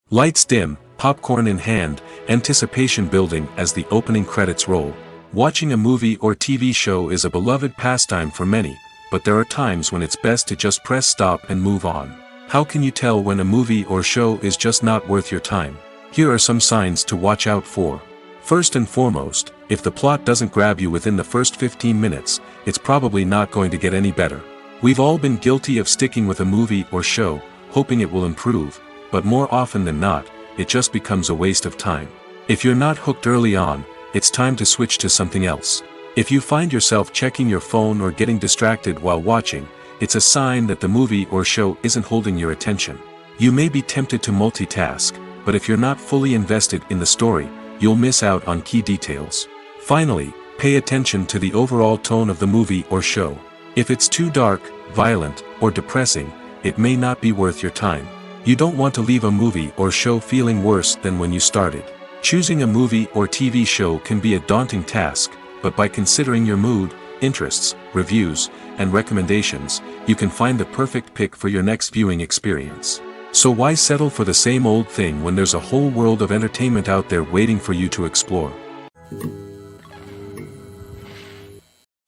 Lights dim, popcorn in hand, anticipation building as the opening credits roll. Watching a movie or TV show is a beloved pastime for many, but there are times when it's best to just press stop and move on. How can you tell when a movie or show is just not worth your time? Here are some signs to watch out for. First and foremost, if the plot doesn't grab you within the first 15 minutes, it's probably not going to get any better. We've all been guilty of sticking with a movie or show, hoping it will improve, but more often than not, it just becomes a waste of time. If you're not hooked early on, it's time to switch to something else. If you find yourself checking your phone or getting distracted while watching, it's a sign that the movie or show isn't holding your attention. You may be tempted to multitask, but if you're not fully invested in the story, you'll miss out on key details. Finally, pay attention to the overall tone of the movie or show. If it's too dark, violent, or depressing, it may not be worth your time. You don't want to leave a movie or show feeling worse than when you started. Choosing a movie or TV show can be a daunting task, but by considering your mood, interests, reviews, and recommendations, you can find the perfect pick for your next viewing experience. So why settle for the same old thing when there's a whole world of entertainment out there waiting for you to explore?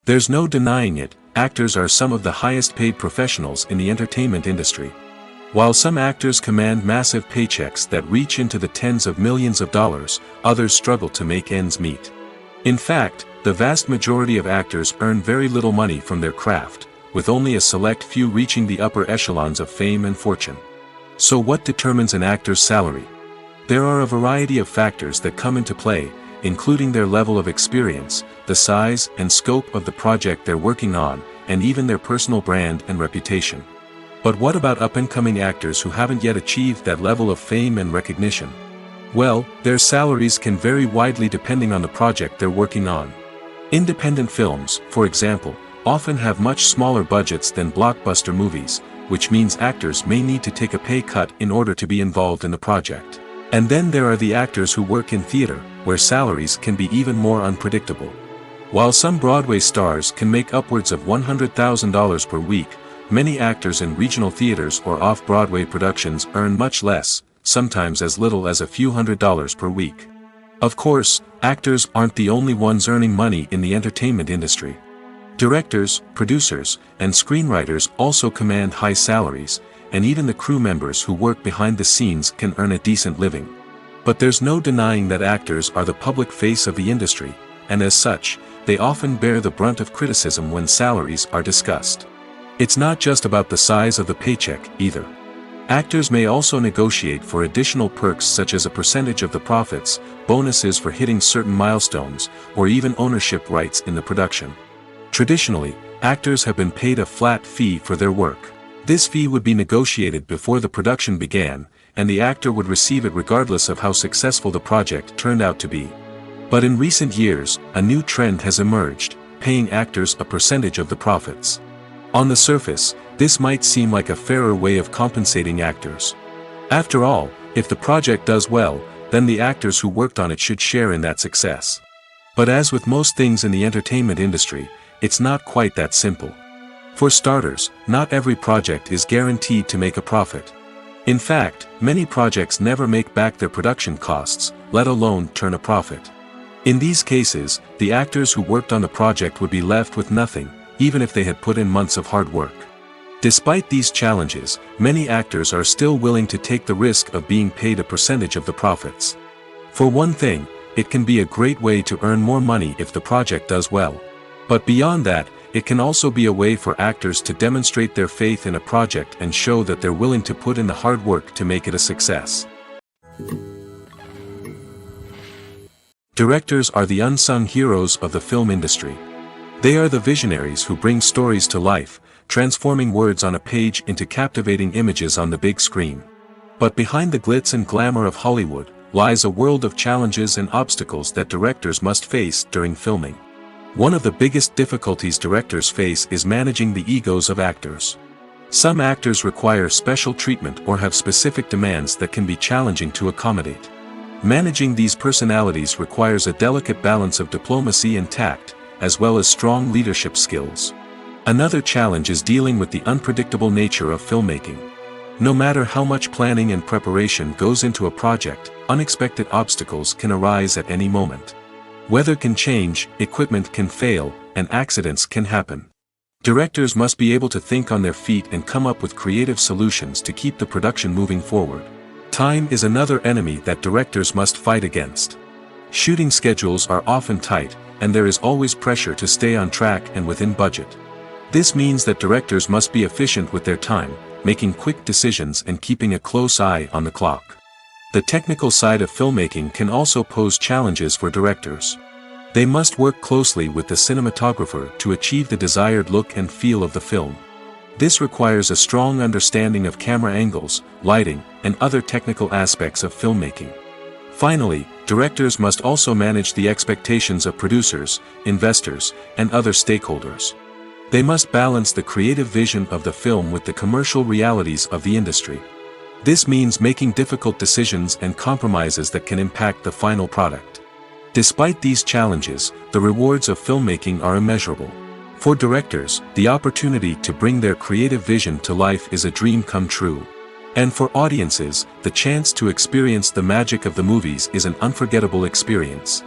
There's no denying it, actors are some of the highest paid professionals in the entertainment industry. While some actors command massive paychecks that reach into the tens of millions of dollars, others struggle to make ends meet. In fact, the vast majority of actors earn very little money from their craft, with only a select few reaching the upper echelons of fame and fortune. So what determines an actor's salary? There are a variety of factors that come into play, including their level of experience, the size and scope of the project they're working on, and even their personal brand and reputation. But what about up-and-coming actors who haven't yet achieved that level of fame and recognition? Well, their salaries can vary widely depending on the project they're working on. Independent films, for example, often have much smaller budgets than blockbuster movies, which means actors may need to take a pay cut in order to be involved in the project. And then there are the actors who work in theater, where salaries can be even more unpredictable. While some Broadway stars can make upwards of $100,000 per week, many actors in regional theaters or off-Broadway productions earn much less, sometimes as little as a few $100s per week. Of course, actors aren't the only ones earning money in the entertainment industry. Directors, producers, and screenwriters also command high salaries, and even the crew members who work behind the scenes can earn a decent living. But there's no denying that actors are the public face of the industry, and as such, they often bear the brunt of criticism when salaries are discussed. It's not just about the size of the paycheck, either. Actors may also negotiate for additional perks such as a percentage of the profits, bonuses for hitting certain milestones, or even ownership rights in the production. Traditionally, actors have been paid a flat fee for their work. This fee would be negotiated before the production began, and the actor would receive it regardless of how successful the project turned out to be. But in recent years, a new trend has emerged, paying actors a percentage of the profits. On the surface, this might seem like a fairer way of compensating actors. After all, if the project does well, then the actors who worked on it should share in that success. But as with most things in the entertainment industry, it's not quite that simple. For starters, not every project is guaranteed to make a profit. In fact, many projects never make back their production costs, let alone turn a profit. In these cases, the actors who worked on the project would be left with nothing, even if they had put in months of hard work. Despite these challenges, many actors are still willing to take the risk of being paid a percentage of the profits. For one thing, it can be a great way to earn more money if the project does well. But beyond that, it can also be a way for actors to demonstrate their faith in a project and show that they're willing to put in the hard work to make it a success. Directors are the unsung heroes of the film industry. They are the visionaries who bring stories to life, transforming words on a page into captivating images on the big screen. But behind the glitz and glamour of Hollywood, lies a world of challenges and obstacles that directors must face during filming. One of the biggest difficulties directors face is managing the egos of actors. Some actors require special treatment or have specific demands that can be challenging to accommodate. Managing these personalities requires a delicate balance of diplomacy and tact, as well as strong leadership skills. Another challenge is dealing with the unpredictable nature of filmmaking. No matter how much planning and preparation goes into a project, unexpected obstacles can arise at any moment. Weather can change, equipment can fail, and accidents can happen. Directors must be able to think on their feet and come up with creative solutions to keep the production moving forward. Time is another enemy that directors must fight against. Shooting schedules are often tight, and there is always pressure to stay on track and within budget. This means that directors must be efficient with their time, making quick decisions and keeping a close eye on the clock. The technical side of filmmaking can also pose challenges for directors. They must work closely with the cinematographer to achieve the desired look and feel of the film. This requires a strong understanding of camera angles, lighting, and other technical aspects of filmmaking. Finally, directors must also manage the expectations of producers, investors, and other stakeholders. They must balance the creative vision of the film with the commercial realities of the industry. This means making difficult decisions and compromises that can impact the final product. Despite these challenges, the rewards of filmmaking are immeasurable. For directors, the opportunity to bring their creative vision to life is a dream come true. And for audiences, the chance to experience the magic of the movies is an unforgettable experience.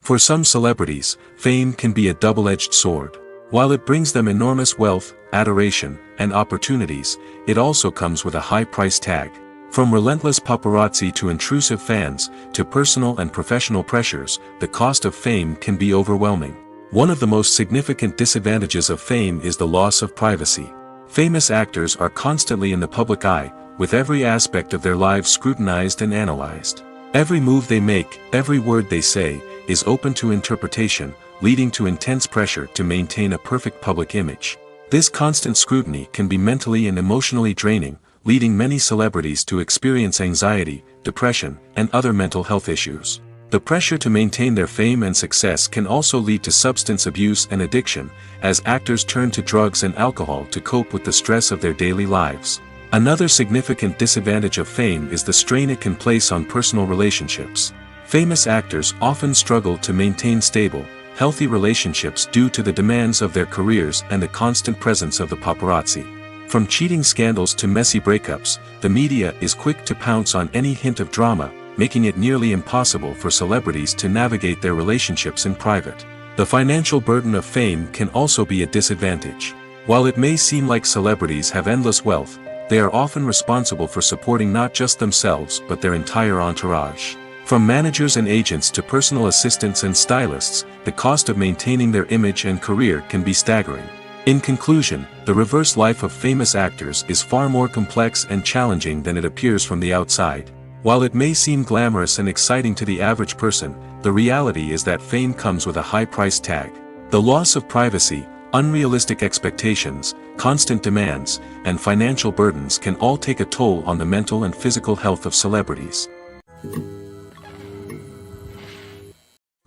For some celebrities, fame can be a double-edged sword. While it brings them enormous wealth, adoration, and opportunities, it also comes with a high price tag. From relentless paparazzi to intrusive fans, to personal and professional pressures, the cost of fame can be overwhelming. One of the most significant disadvantages of fame is the loss of privacy. Famous actors are constantly in the public eye, with every aspect of their lives scrutinized and analyzed. Every move they make, every word they say, is open to interpretation, leading to intense pressure to maintain a perfect public image. This constant scrutiny can be mentally and emotionally draining, leading many celebrities to experience anxiety, depression, and other mental health issues. The pressure to maintain their fame and success can also lead to substance abuse and addiction, as actors turn to drugs and alcohol to cope with the stress of their daily lives. Another significant disadvantage of fame is the strain it can place on personal relationships. Famous actors often struggle to maintain stable, healthy relationships due to the demands of their careers and the constant presence of the paparazzi. From cheating scandals to messy breakups, the media is quick to pounce on any hint of drama, making it nearly impossible for celebrities to navigate their relationships in private. The financial burden of fame can also be a disadvantage. While it may seem like celebrities have endless wealth, they are often responsible for supporting not just themselves but their entire entourage. From managers and agents to personal assistants and stylists, the cost of maintaining their image and career can be staggering. In conclusion, the reverse life of famous actors is far more complex and challenging than it appears from the outside. While it may seem glamorous and exciting to the average person, the reality is that fame comes with a high price tag. The loss of privacy, unrealistic expectations, constant demands, and financial burdens can all take a toll on the mental and physical health of celebrities.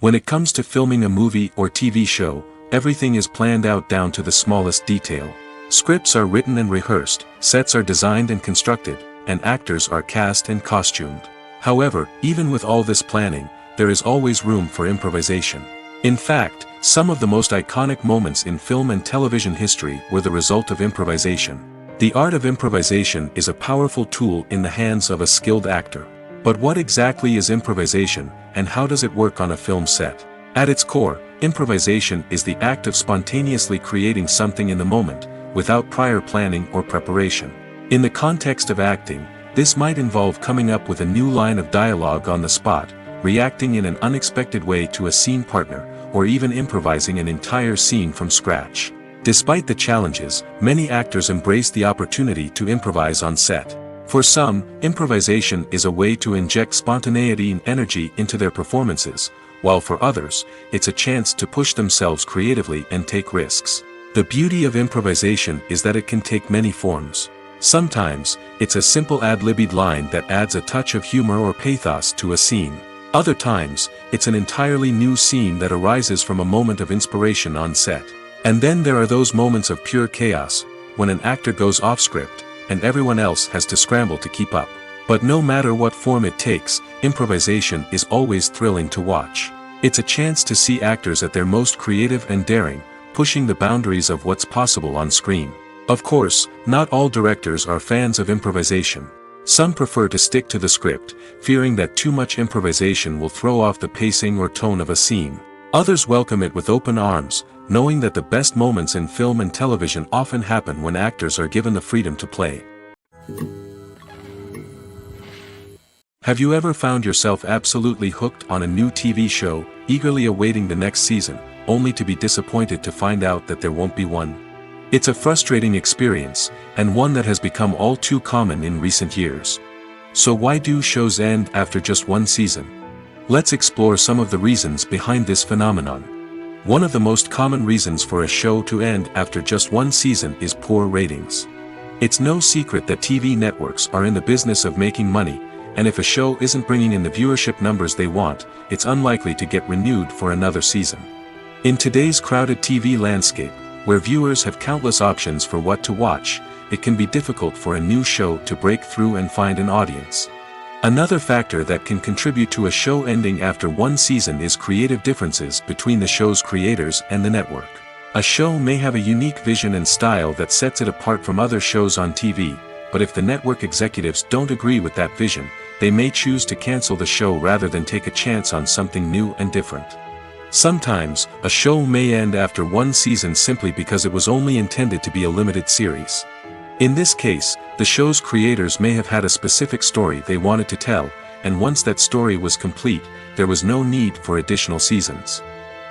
When it comes to filming a movie or TV show, everything is planned out down to the smallest detail. Scripts are written and rehearsed, sets are designed and constructed, and actors are cast and costumed. However, even with all this planning, there is always room for improvisation. In fact, some of the most iconic moments in film and television history were the result of improvisation. The art of improvisation is a powerful tool in the hands of a skilled actor. But what exactly is improvisation, and how does it work on a film set? At its core, improvisation is the act of spontaneously creating something in the moment, without prior planning or preparation. In the context of acting, this might involve coming up with a new line of dialogue on the spot, reacting in an unexpected way to a scene partner, or even improvising an entire scene from scratch. Despite the challenges, many actors embrace the opportunity to improvise on set. For some, improvisation is a way to inject spontaneity and energy into their performances, while for others, it's a chance to push themselves creatively and take risks. The beauty of improvisation is that it can take many forms. Sometimes, it's a simple ad-libbed line that adds a touch of humor or pathos to a scene. Other times, it's an entirely new scene that arises from a moment of inspiration on set. And then there are those moments of pure chaos, when an actor goes off script, and everyone else has to scramble to keep up. But no matter what form it takes, improvisation is always thrilling to watch. It's a chance to see actors at their most creative and daring, pushing the boundaries of what's possible on screen. Of course, not all directors are fans of improvisation. Some prefer to stick to the script, fearing that too much improvisation will throw off the pacing or tone of a scene. Others welcome it with open arms, knowing that the best moments in film and television often happen when actors are given the freedom to play. Have you ever found yourself absolutely hooked on a new TV show, eagerly awaiting the next season, only to be disappointed to find out that there won't be one? It's a frustrating experience, and one that has become all too common in recent years. So why do shows end after just one season? Let's explore some of the reasons behind this phenomenon. One of the most common reasons for a show to end after just one season is poor ratings. It's no secret that TV networks are in the business of making money, and if a show isn't bringing in the viewership numbers they want, it's unlikely to get renewed for another season. In today's crowded TV landscape, where viewers have countless options for what to watch, it can be difficult for a new show to break through and find an audience. Another factor that can contribute to a show ending after one season is creative differences between the show's creators and the network. A show may have a unique vision and style that sets it apart from other shows on TV, but if the network executives don't agree with that vision, they may choose to cancel the show rather than take a chance on something new and different. Sometimes, a show may end after one season simply because it was only intended to be a limited series. In this case, the show's creators may have had a specific story they wanted to tell, and once that story was complete, there was no need for additional seasons.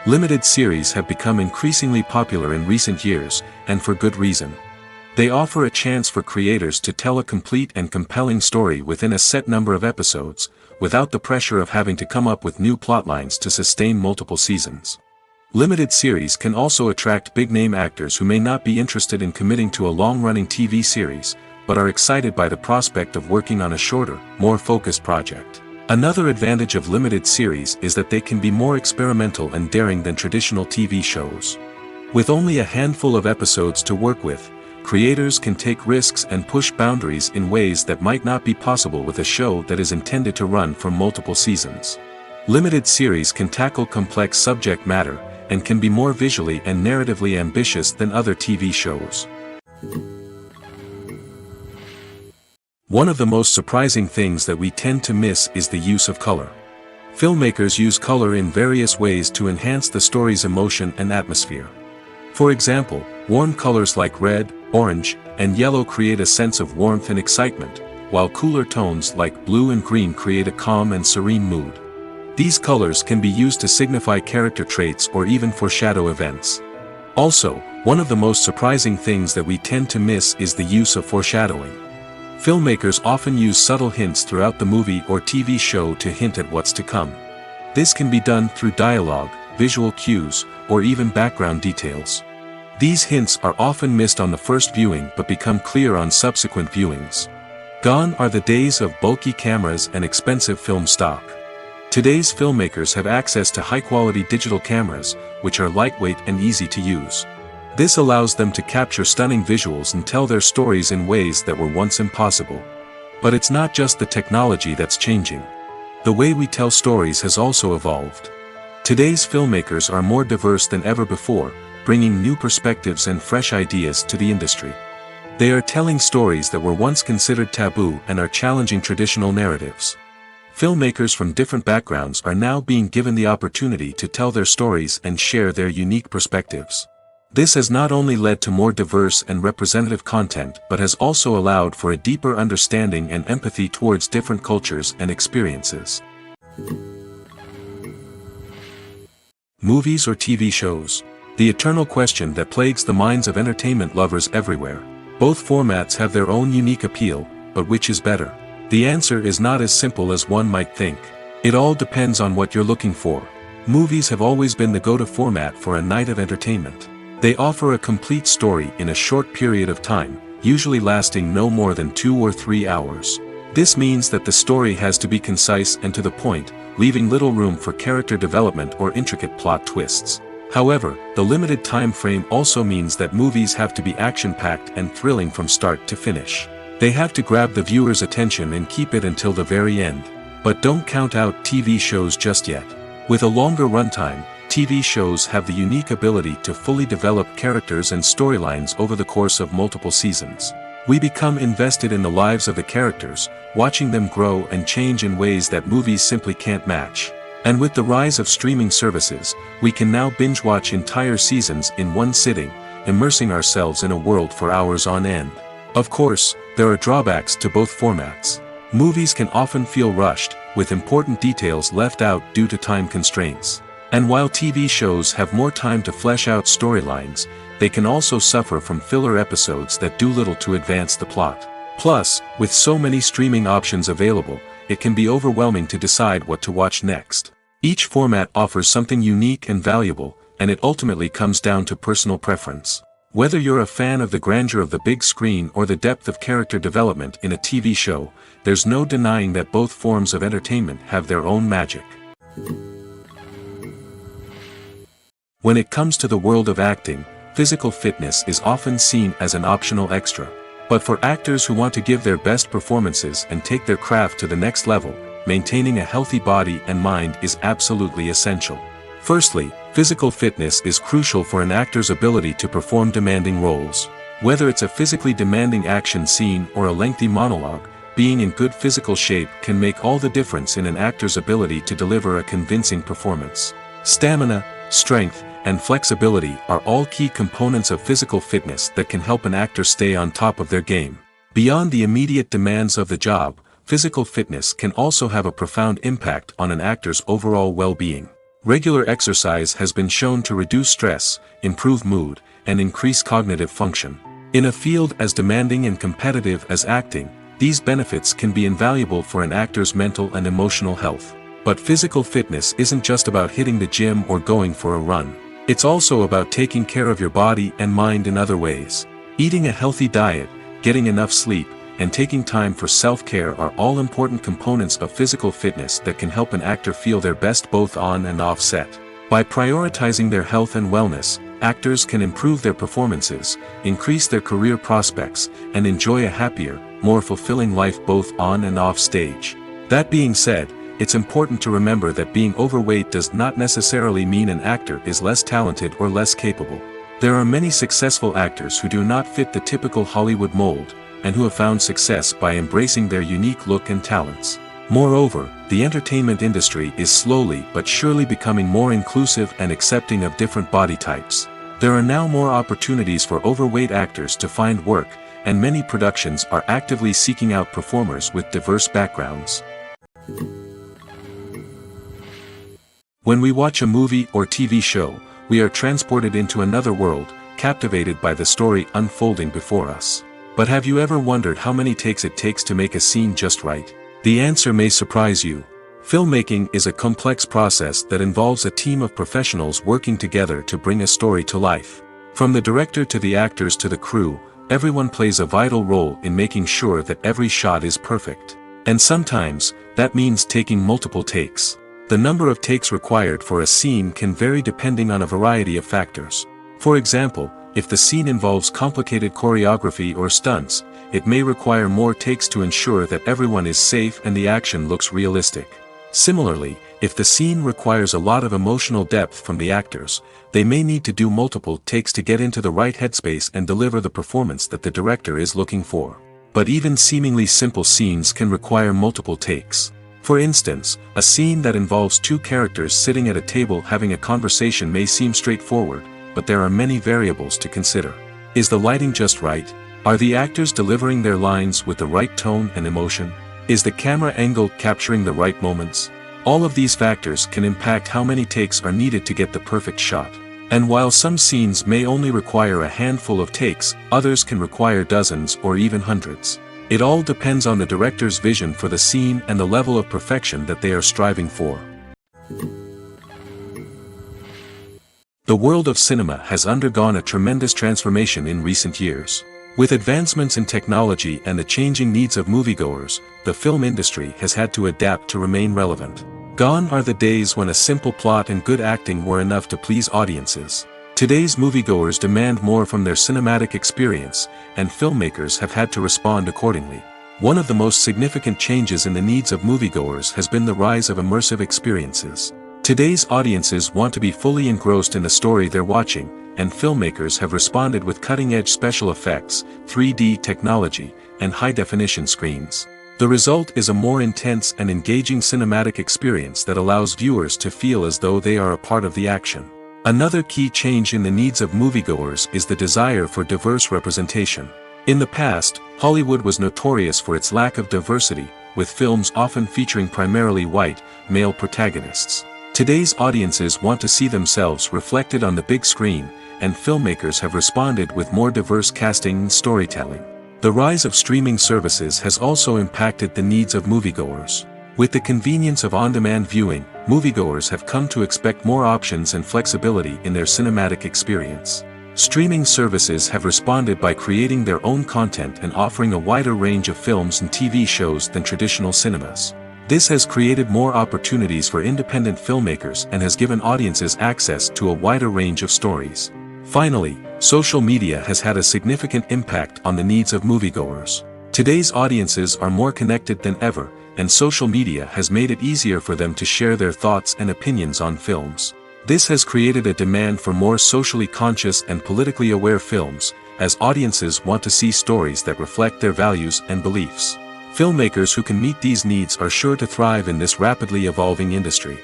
Limited series have become increasingly popular in recent years, and for good reason. They offer a chance for creators to tell a complete and compelling story within a set number of episodes, without the pressure of having to come up with new plotlines to sustain multiple seasons. Limited series can also attract big-name actors who may not be interested in committing to a long-running TV series, but are excited by the prospect of working on a shorter, more focused project. Another advantage of limited series is that they can be more experimental and daring than traditional TV shows. With only a handful of episodes to work with, creators can take risks and push boundaries in ways that might not be possible with a show that is intended to run for multiple seasons. Limited series can tackle complex subject matter, and can be more visually and narratively ambitious than other TV shows. One of the most surprising things that we tend to miss is the use of color. Filmmakers use color in various ways to enhance the story's emotion and atmosphere. For example, warm colors like red, orange, and yellow create a sense of warmth and excitement, while cooler tones like blue and green create a calm and serene mood. These colors can be used to signify character traits or even foreshadow events. Also, one of the most surprising things that we tend to miss is the use of foreshadowing. Filmmakers often use subtle hints throughout the movie or TV show to hint at what's to come. This can be done through dialogue, visual cues, or even background details. These hints are often missed on the first viewing but become clear on subsequent viewings. Gone are the days of bulky cameras and expensive film stock. Today's filmmakers have access to high-quality digital cameras, which are lightweight and easy to use. This allows them to capture stunning visuals and tell their stories in ways that were once impossible. But it's not just the technology that's changing. The way we tell stories has also evolved. Today's filmmakers are more diverse than ever before, bringing new perspectives and fresh ideas to the industry. They are telling stories that were once considered taboo and are challenging traditional narratives. Filmmakers from different backgrounds are now being given the opportunity to tell their stories and share their unique perspectives. This has not only led to more diverse and representative content but has also allowed for a deeper understanding and empathy towards different cultures and experiences. Movies or TV shows? The eternal question that plagues the minds of entertainment lovers everywhere. Both formats have their own unique appeal, but which is better? The answer is not as simple as one might think. It all depends on what you're looking for. Movies have always been the go-to format for a night of entertainment. They offer a complete story in a short period of time, usually lasting no more than 2 or 3 hours. This means that the story has to be concise and to the point, leaving little room for character development or intricate plot twists. However, the limited time frame also means that movies have to be action-packed and thrilling from start to finish. They have to grab the viewer's attention and keep it until the very end. But don't count out TV shows just yet. With a longer runtime, TV shows have the unique ability to fully develop characters and storylines over the course of multiple seasons. We become invested in the lives of the characters, watching them grow and change in ways that movies simply can't match. And with the rise of streaming services, we can now binge-watch entire seasons in one sitting, immersing ourselves in a world for hours on end. Of course, there are drawbacks to both formats. Movies can often feel rushed, with important details left out due to time constraints. And while TV shows have more time to flesh out storylines, they can also suffer from filler episodes that do little to advance the plot. Plus, with so many streaming options available, it can be overwhelming to decide what to watch next. Each format offers something unique and valuable, and it ultimately comes down to personal preference. Whether you're a fan of the grandeur of the big screen or the depth of character development in a TV show, there's no denying that both forms of entertainment have their own magic. When it comes to the world of acting, physical fitness is often seen as an optional extra. But for actors who want to give their best performances and take their craft to the next level, maintaining a healthy body and mind is absolutely essential. Firstly, physical fitness is crucial for an actor's ability to perform demanding roles. Whether it's a physically demanding action scene or a lengthy monologue, being in good physical shape can make all the difference in an actor's ability to deliver a convincing performance. Stamina, strength, and flexibility are all key components of physical fitness that can help an actor stay on top of their game. Beyond the immediate demands of the job, physical fitness can also have a profound impact on an actor's overall well-being. Regular exercise has been shown to reduce stress, improve mood, and increase cognitive function. In a field as demanding and competitive as acting, these benefits can be invaluable for an actor's mental and emotional health. But physical fitness isn't just about hitting the gym or going for a run. It's also about taking care of your body and mind in other ways. Eating a healthy diet, getting enough sleep, and taking time for self-care are all important components of physical fitness that can help an actor feel their best both on and off set. By prioritizing their health and wellness, actors can improve their performances, increase their career prospects, and enjoy a happier, more fulfilling life both on and off stage. That being said, it's important to remember that being overweight does not necessarily mean an actor is less talented or less capable. There are many successful actors who do not fit the typical Hollywood mold, and who have found success by embracing their unique look and talents. Moreover, the entertainment industry is slowly but surely becoming more inclusive and accepting of different body types. There are now more opportunities for overweight actors to find work, and many productions are actively seeking out performers with diverse backgrounds. When we watch a movie or TV show, we are transported into another world, captivated by the story unfolding before us. But have you ever wondered how many takes it takes to make a scene just right? The answer may surprise you. Filmmaking is a complex process that involves a team of professionals working together to bring a story to life. From the director to the actors to the crew, everyone plays a vital role in making sure that every shot is perfect. And sometimes, that means taking multiple takes. The number of takes required for a scene can vary depending on a variety of factors. For example, if the scene involves complicated choreography or stunts, it may require more takes to ensure that everyone is safe and the action looks realistic. Similarly, if the scene requires a lot of emotional depth from the actors, they may need to do multiple takes to get into the right headspace and deliver the performance that the director is looking for. But even seemingly simple scenes can require multiple takes. For instance, a scene that involves two characters sitting at a table having a conversation may seem straightforward, but there are many variables to consider. Is the lighting just right? Are the actors delivering their lines with the right tone and emotion? Is the camera angle capturing the right moments? All of these factors can impact how many takes are needed to get the perfect shot. And while some scenes may only require a handful of takes, others can require dozens or even hundreds. It all depends on the director's vision for the scene and the level of perfection that they are striving for. The world of cinema has undergone a tremendous transformation in recent years. With advancements in technology and the changing needs of moviegoers, the film industry has had to adapt to remain relevant. Gone are the days when a simple plot and good acting were enough to please audiences. Today's moviegoers demand more from their cinematic experience, and filmmakers have had to respond accordingly. One of the most significant changes in the needs of moviegoers has been the rise of immersive experiences. Today's audiences want to be fully engrossed in the story they're watching, and filmmakers have responded with cutting-edge special effects, 3D technology, and high-definition screens. The result is a more intense and engaging cinematic experience that allows viewers to feel as though they are a part of the action. Another key change in the needs of moviegoers is the desire for diverse representation. In the past, Hollywood was notorious for its lack of diversity, with films often featuring primarily white, male protagonists. Today's audiences want to see themselves reflected on the big screen, and filmmakers have responded with more diverse casting and storytelling. The rise of streaming services has also impacted the needs of moviegoers. With the convenience of on-demand viewing, moviegoers have come to expect more options and flexibility in their cinematic experience. Streaming services have responded by creating their own content and offering a wider range of films and TV shows than traditional cinemas. This has created more opportunities for independent filmmakers and has given audiences access to a wider range of stories. Finally, social media has had a significant impact on the needs of moviegoers. Today's audiences are more connected than ever, and social media has made it easier for them to share their thoughts and opinions on films. This has created a demand for more socially conscious and politically aware films, as audiences want to see stories that reflect their values and beliefs. Filmmakers who can meet these needs are sure to thrive in this rapidly evolving industry.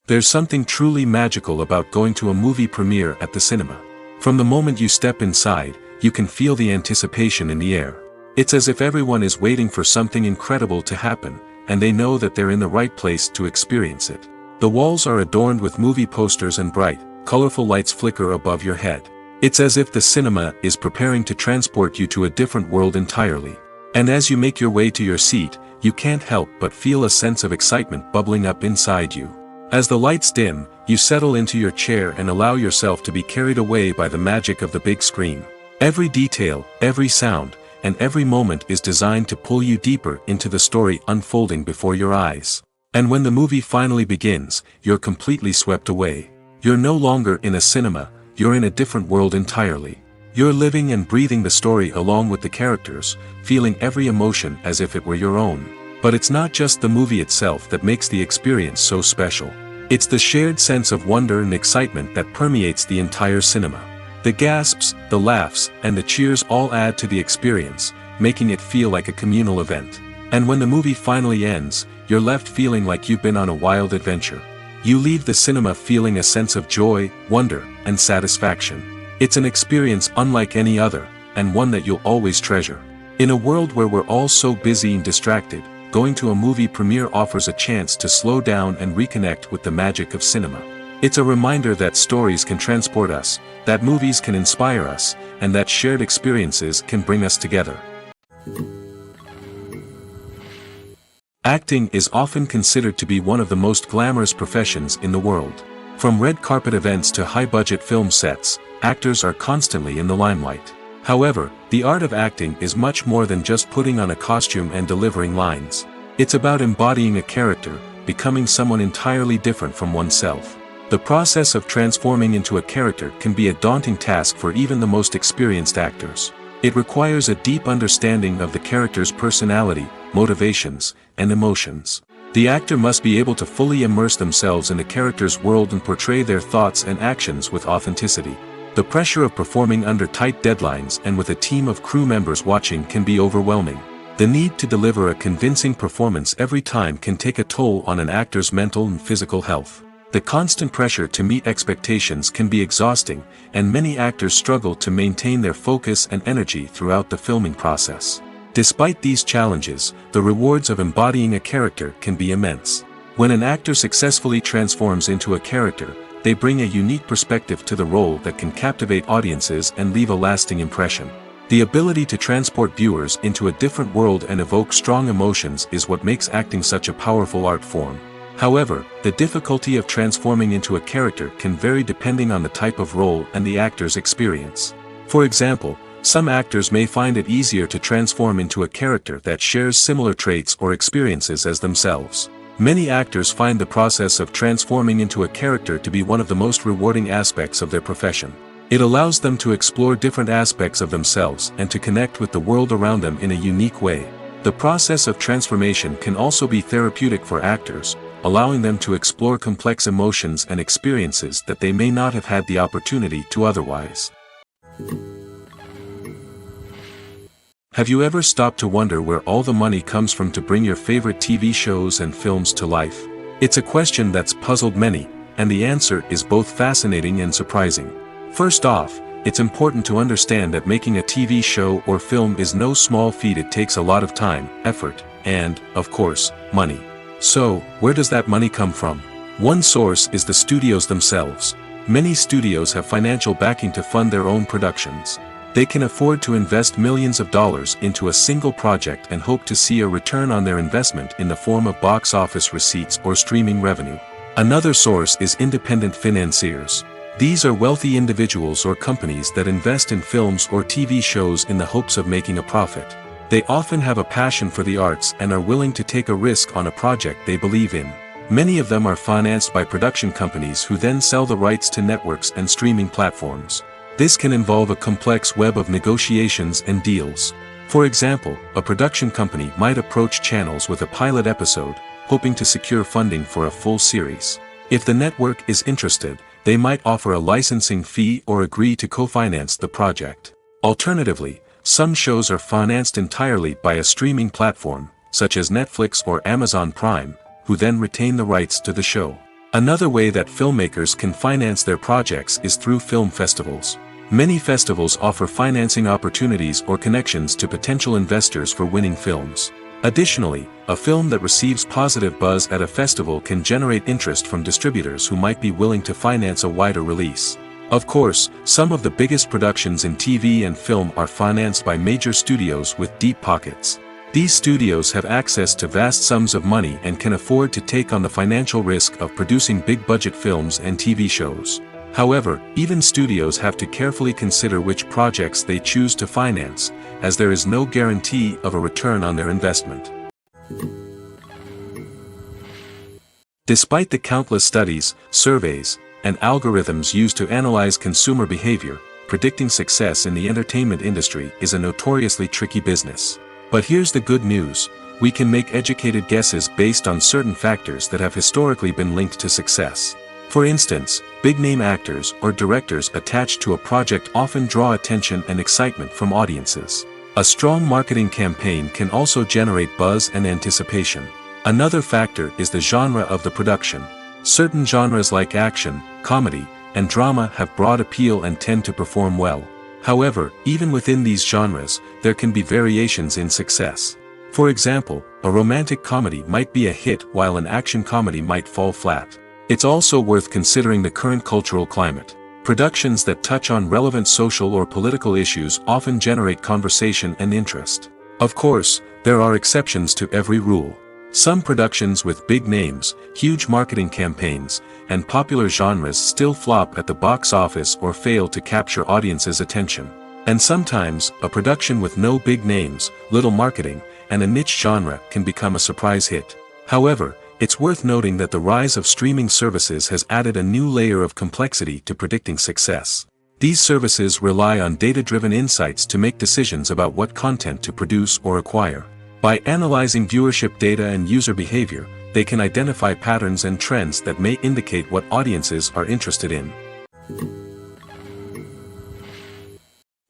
There's something truly magical about going to a movie premiere at the cinema. From the moment you step inside, you can feel the anticipation in the air. It's as if everyone is waiting for something incredible to happen, and they know that they're in the right place to experience it. The walls are adorned with movie posters and bright, colorful lights flicker above your head. It's as if the cinema is preparing to transport you to a different world entirely. And as you make your way to your seat, you can't help but feel a sense of excitement bubbling up inside you. As the lights dim, you settle into your chair and allow yourself to be carried away by the magic of the big screen. Every detail, every sound, and every moment is designed to pull you deeper into the story unfolding before your eyes. And when the movie finally begins, you're completely swept away. You're no longer in a cinema, you're in a different world entirely. You're living and breathing the story along with the characters, feeling every emotion as if it were your own. But it's not just the movie itself that makes the experience so special. It's the shared sense of wonder and excitement that permeates the entire cinema. The gasps, the laughs, and the cheers all add to the experience, making it feel like a communal event. And when the movie finally ends, you're left feeling like you've been on a wild adventure. You leave the cinema feeling a sense of joy, wonder, and satisfaction. It's an experience unlike any other, and one that you'll always treasure. In a world where we're all so busy and distracted, going to a movie premiere offers a chance to slow down and reconnect with the magic of cinema. It's a reminder that stories can transport us, that movies can inspire us, and that shared experiences can bring us together. Acting is often considered to be one of the most glamorous professions in the world. From red carpet events to high-budget film sets, actors are constantly in the limelight. However, the art of acting is much more than just putting on a costume and delivering lines. It's about embodying a character, becoming someone entirely different from oneself. The process of transforming into a character can be a daunting task for even the most experienced actors. It requires a deep understanding of the character's personality, motivations, and emotions. The actor must be able to fully immerse themselves in the character's world and portray their thoughts and actions with authenticity. The pressure of performing under tight deadlines and with a team of crew members watching can be overwhelming. The need to deliver a convincing performance every time can take a toll on an actor's mental and physical health. The constant pressure to meet expectations can be exhausting, and many actors struggle to maintain their focus and energy throughout the filming process. Despite these challenges, the rewards of embodying a character can be immense. When an actor successfully transforms into a character, they bring a unique perspective to the role that can captivate audiences and leave a lasting impression. The ability to transport viewers into a different world and evoke strong emotions is what makes acting such a powerful art form. However, the difficulty of transforming into a character can vary depending on the type of role and the actor's experience. For example, some actors may find it easier to transform into a character that shares similar traits or experiences as themselves. Many actors find the process of transforming into a character to be one of the most rewarding aspects of their profession. It allows them to explore different aspects of themselves and to connect with the world around them in a unique way. The process of transformation can also be therapeutic for actors, allowing them to explore complex emotions and experiences that they may not have had the opportunity to otherwise. Have you ever stopped to wonder where all the money comes from to bring your favorite TV shows and films to life? It's a question that's puzzled many, and the answer is both fascinating and surprising. First off, it's important to understand that making a TV show or film is no small feat. It takes a lot of time, effort, and, of course, money. So, where does that money come from? One source is the studios themselves. Many studios have financial backing to fund their own productions. They can afford to invest millions of dollars into a single project and hope to see a return on their investment in the form of box office receipts or streaming revenue. Another source is independent financiers. These are wealthy individuals or companies that invest in films or TV shows in the hopes of making a profit. They often have a passion for the arts and are willing to take a risk on a project they believe in. Many of them are financed by production companies who then sell the rights to networks and streaming platforms. This can involve a complex web of negotiations and deals. For example, a production company might approach channels with a pilot episode, hoping to secure funding for a full series. If the network is interested, they might offer a licensing fee or agree to co-finance the project. Alternatively, some shows are financed entirely by a streaming platform, such as Netflix or Amazon Prime, who then retain the rights to the show. Another way that filmmakers can finance their projects is through film festivals. Many festivals offer financing opportunities or connections to potential investors for winning films. Additionally, a film that receives positive buzz at a festival can generate interest from distributors who might be willing to finance a wider release. Of course, some of the biggest productions in TV and film are financed by major studios with deep pockets. These studios have access to vast sums of money and can afford to take on the financial risk of producing big-budget films and TV shows. However, even studios have to carefully consider which projects they choose to finance, as there is no guarantee of a return on their investment. Despite the countless studies, surveys, and algorithms used to analyze consumer behavior, predicting success in the entertainment industry is a notoriously tricky business. But here's the good news: we can make educated guesses based on certain factors that have historically been linked to success. For instance, big-name actors or directors attached to a project often draw attention and excitement from audiences. A strong marketing campaign can also generate buzz and anticipation. Another factor is the genre of the production. Certain genres like action, comedy, and drama have broad appeal and tend to perform well. However, even within these genres, there can be variations in success. For example, a romantic comedy might be a hit while an action comedy might fall flat. It's also worth considering the current cultural climate. Productions that touch on relevant social or political issues often generate conversation and interest. Of course, there are exceptions to every rule. Some productions with big names, huge marketing campaigns, and popular genres still flop at the box office or fail to capture audiences' attention. And sometimes, a production with no big names, little marketing, and a niche genre can become a surprise hit. However, it's worth noting that the rise of streaming services has added a new layer of complexity to predicting success. These services rely on data-driven insights to make decisions about what content to produce or acquire. By analyzing viewership data and user behavior, they can identify patterns and trends that may indicate what audiences are interested in.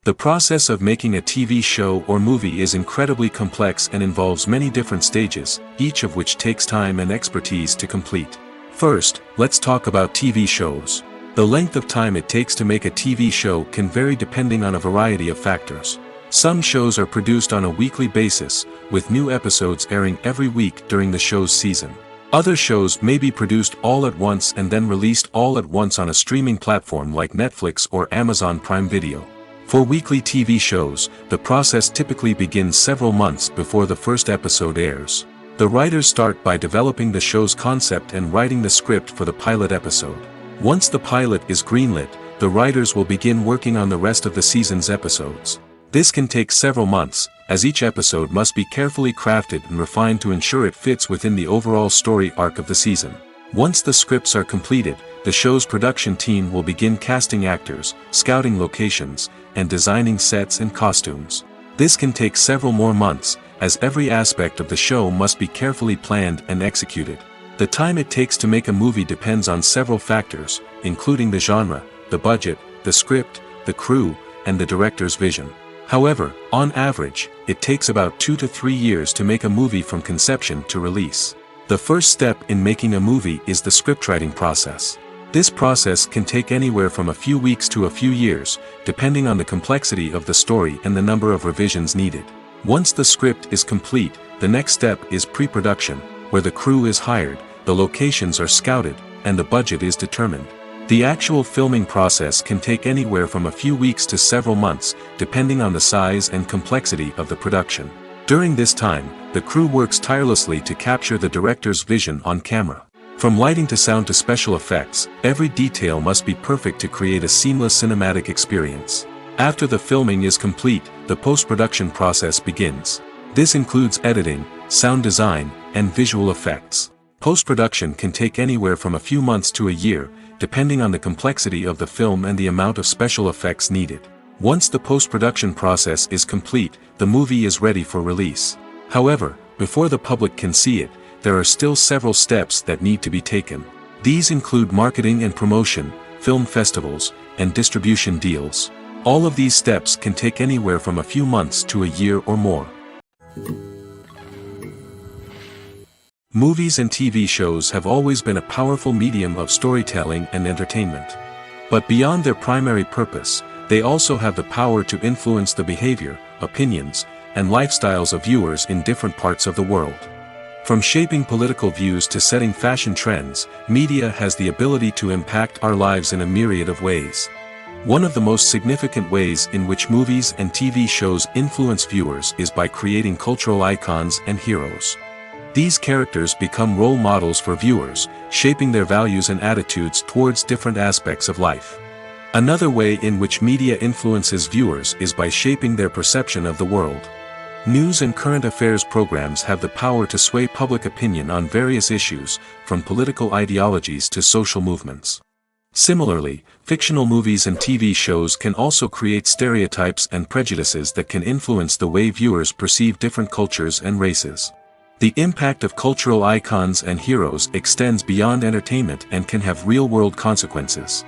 The process of making a TV show or movie is incredibly complex and involves many different stages, each of which takes time and expertise to complete. First, let's talk about TV shows. The length of time it takes to make a TV show can vary depending on a variety of factors. Some shows are produced on a weekly basis, with new episodes airing every week during the show's season. Other shows may be produced all at once and then released all at once on a streaming platform like Netflix or Amazon Prime Video. For weekly TV shows, the process typically begins several months before the first episode airs. The writers start by developing the show's concept and writing the script for the pilot episode. Once the pilot is greenlit, the writers will begin working on the rest of the season's episodes. This can take several months, as each episode must be carefully crafted and refined to ensure it fits within the overall story arc of the season. Once the scripts are completed, the show's production team will begin casting actors, scouting locations, and designing sets and costumes. This can take several more months, as every aspect of the show must be carefully planned and executed. The time it takes to make a movie depends on several factors, including the genre, the budget, the script, the crew, and the director's vision. However, on average, it takes about 2 to 3 years to make a movie from conception to release. The first step in making a movie is the scriptwriting process. This process can take anywhere from a few weeks to a few years, depending on the complexity of the story and the number of revisions needed. Once the script is complete, the next step is pre-production, where the crew is hired, the locations are scouted, and the budget is determined. The actual filming process can take anywhere from a few weeks to several months, depending on the size and complexity of the production. During this time, the crew works tirelessly to capture the director's vision on camera. From lighting to sound to special effects, every detail must be perfect to create a seamless cinematic experience. After the filming is complete, the post-production process begins. This includes editing, sound design, and visual effects. Post-production can take anywhere from a few months to a year, depending on the complexity of the film and the amount of special effects needed. Once the post-production process is complete, the movie is ready for release. However, before the public can see it, there are still several steps that need to be taken. These include marketing and promotion, film festivals, and distribution deals. All of these steps can take anywhere from a few months to a year or more. Movies and TV shows have always been a powerful medium of storytelling and entertainment. But beyond their primary purpose, they also have the power to influence the behavior, opinions, and lifestyles of viewers in different parts of the world. From shaping political views to setting fashion trends, media has the ability to impact our lives in a myriad of ways. One of the most significant ways in which movies and TV shows influence viewers is by creating cultural icons and heroes. These characters become role models for viewers, shaping their values and attitudes towards different aspects of life. Another way in which media influences viewers is by shaping their perception of the world. News and current affairs programs have the power to sway public opinion on various issues, from political ideologies to social movements. Similarly, fictional movies and TV shows can also create stereotypes and prejudices that can influence the way viewers perceive different cultures and races. The impact of cultural icons and heroes extends beyond entertainment and can have real-world consequences.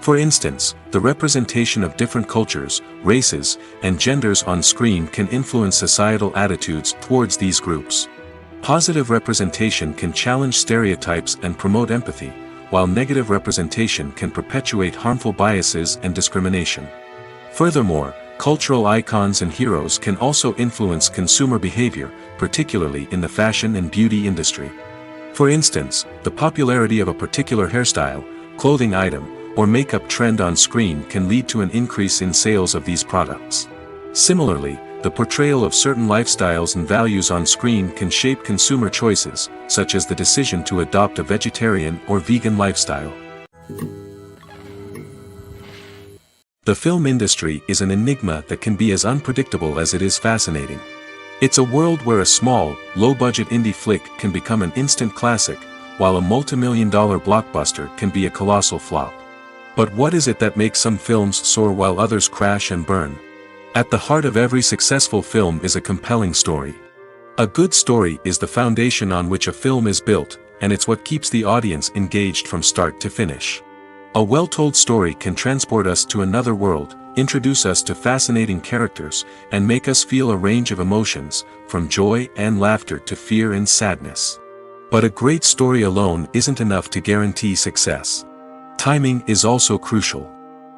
For instance, the representation of different cultures, races, and genders on screen can influence societal attitudes towards these groups. Positive representation can challenge stereotypes and promote empathy, while negative representation can perpetuate harmful biases and discrimination. Furthermore, cultural icons and heroes can also influence consumer behavior, particularly in the fashion and beauty industry. For instance, the popularity of a particular hairstyle, clothing item, or makeup trend on screen can lead to an increase in sales of these products. Similarly, the portrayal of certain lifestyles and values on screen can shape consumer choices, such as the decision to adopt a vegetarian or vegan lifestyle. The film industry is an enigma that can be as unpredictable as it is fascinating. It's a world where a small, low-budget indie flick can become an instant classic, while a multi-million-dollar blockbuster can be a colossal flop. But what is it that makes some films soar while others crash and burn? At the heart of every successful film is a compelling story. A good story is the foundation on which a film is built, and it's what keeps the audience engaged from start to finish. A well-told story can transport us to another world, introduce us to fascinating characters, and make us feel a range of emotions, from joy and laughter to fear and sadness. But a great story alone isn't enough to guarantee success. Timing is also crucial.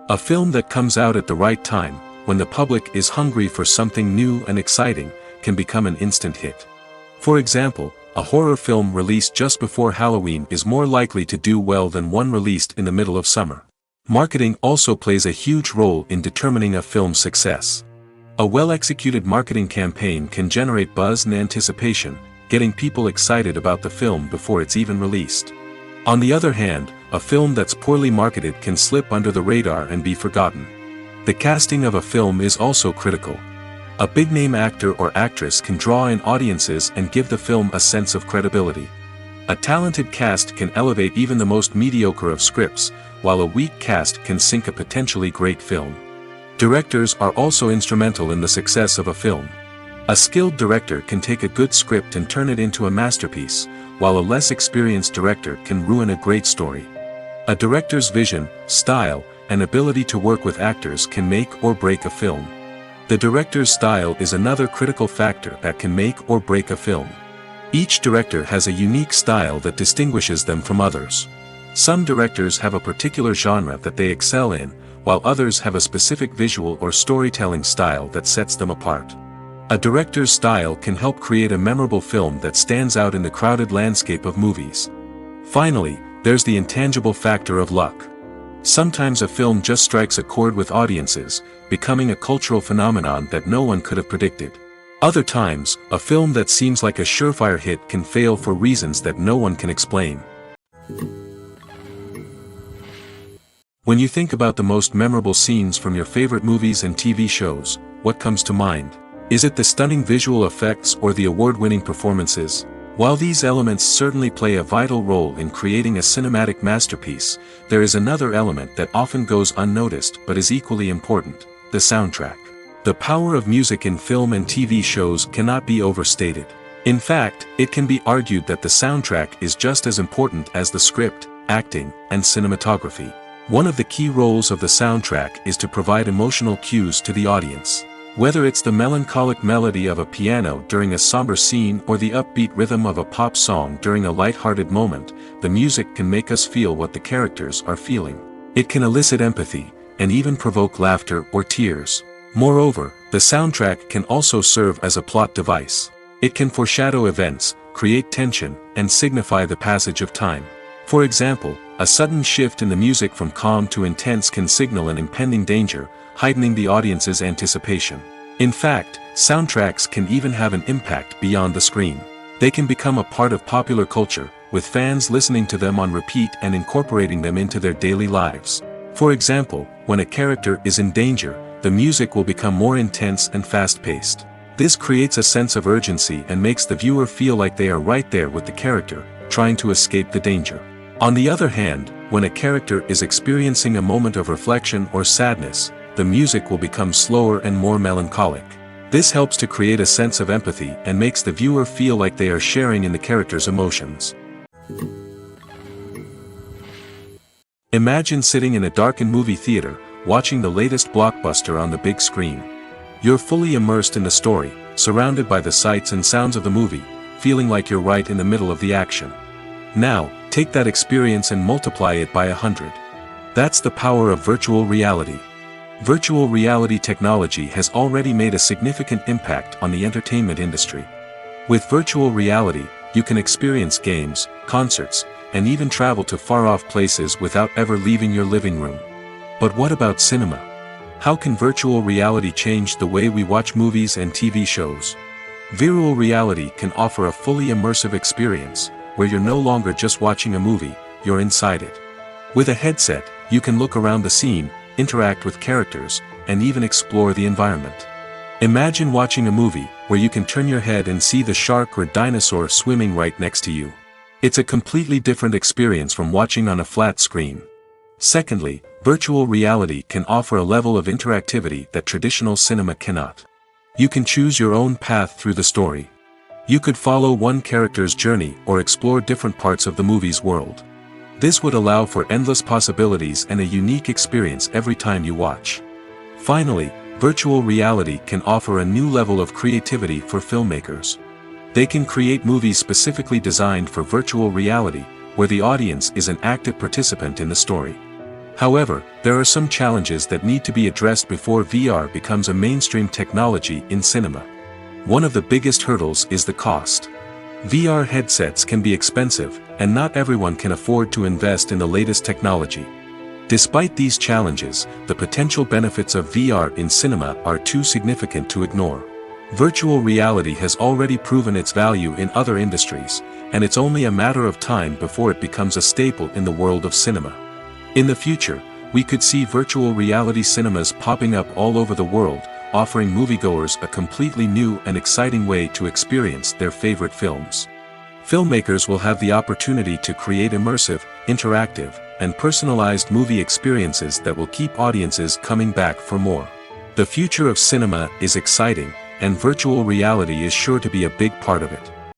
A film that comes out at the right time, when the public is hungry for something new and exciting, can become an instant hit. For example, a horror film released just before Halloween is more likely to do well than one released in the middle of summer. Marketing also plays a huge role in determining a film's success. A well-executed marketing campaign can generate buzz and anticipation, getting people excited about the film before it's even released. On the other hand, a film that's poorly marketed can slip under the radar and be forgotten. The casting of a film is also critical. A big-name actor or actress can draw in audiences and give the film a sense of credibility. A talented cast can elevate even the most mediocre of scripts, while a weak cast can sink a potentially great film. Directors are also instrumental in the success of a film. A skilled director can take a good script and turn it into a masterpiece, while a less experienced director can ruin a great story. A director's vision, style, and ability to work with actors can make or break a film. The director's style is another critical factor that can make or break a film. Each director has a unique style that distinguishes them from others. Some directors have a particular genre that they excel in, while others have a specific visual or storytelling style that sets them apart. A director's style can help create a memorable film that stands out in the crowded landscape of movies. Finally, there's the intangible factor of luck. Sometimes a film just strikes a chord with audiences, becoming a cultural phenomenon that no one could have predicted. Other times, a film that seems like a surefire hit can fail for reasons that no one can explain. When you think about the most memorable scenes from your favorite movies and TV shows, what comes to mind? Is it the stunning visual effects or the award-winning performances? While these elements certainly play a vital role in creating a cinematic masterpiece, there is another element that often goes unnoticed but is equally important: the soundtrack. The power of music in film and TV shows cannot be overstated. In fact, it can be argued that the soundtrack is just as important as the script, acting, and cinematography. One of the key roles of the soundtrack is to provide emotional cues to the audience. Whether it's the melancholic melody of a piano during a somber scene or the upbeat rhythm of a pop song during a light-hearted moment, the music can make us feel what the characters are feeling. It can elicit empathy, and even provoke laughter or tears. Moreover, the soundtrack can also serve as a plot device. It can foreshadow events, create tension, and signify the passage of time. For example, a sudden shift in the music from calm to intense can signal an impending danger, heightening the audience's anticipation. In fact, soundtracks can even have an impact beyond the screen. They can become a part of popular culture, with fans listening to them on repeat and incorporating them into their daily lives. For example, when a character is in danger, the music will become more intense and fast-paced. This creates a sense of urgency and makes the viewer feel like they are right there with the character, trying to escape the danger. On the other hand, when a character is experiencing a moment of reflection or sadness, the music will become slower and more melancholic. This helps to create a sense of empathy and makes the viewer feel like they are sharing in the character's emotions. Imagine sitting in a darkened movie theater, watching the latest blockbuster on the big screen. You're fully immersed in the story, surrounded by the sights and sounds of the movie, feeling like you're right in the middle of the action. Now, take that experience and multiply it by 100. That's the power of virtual reality. Virtual reality technology has already made a significant impact on the entertainment industry. With virtual reality, you can experience games, concerts, and even travel to far-off places without ever leaving your living room. But what about cinema? How can virtual reality change the way we watch movies and TV shows? Virtual reality can offer a fully immersive experience, where you're no longer just watching a movie, you're inside it. With a headset, you can look around the scene, interact with characters, and even explore the environment. Imagine watching a movie, where you can turn your head and see the shark or dinosaur swimming right next to you. It's a completely different experience from watching on a flat screen. Secondly, virtual reality can offer a level of interactivity that traditional cinema cannot. You can choose your own path through the story. You could follow one character's journey or explore different parts of the movie's world. This would allow for endless possibilities and a unique experience every time you watch. Finally, virtual reality can offer a new level of creativity for filmmakers. They can create movies specifically designed for virtual reality, where the audience is an active participant in the story. However, there are some challenges that need to be addressed before VR becomes a mainstream technology in cinema. One of the biggest hurdles is the cost. VR headsets can be expensive, and not everyone can afford to invest in the latest technology. Despite these challenges, the potential benefits of VR in cinema are too significant to ignore. Virtual reality has already proven its value in other industries, and it's only a matter of time before it becomes a staple in the world of cinema. In the future, we could see virtual reality cinemas popping up all over the world, offering moviegoers a completely new and exciting way to experience their favorite films. Filmmakers will have the opportunity to create immersive, interactive, and personalized movie experiences that will keep audiences coming back for more. The future of cinema is exciting, and virtual reality is sure to be a big part of it.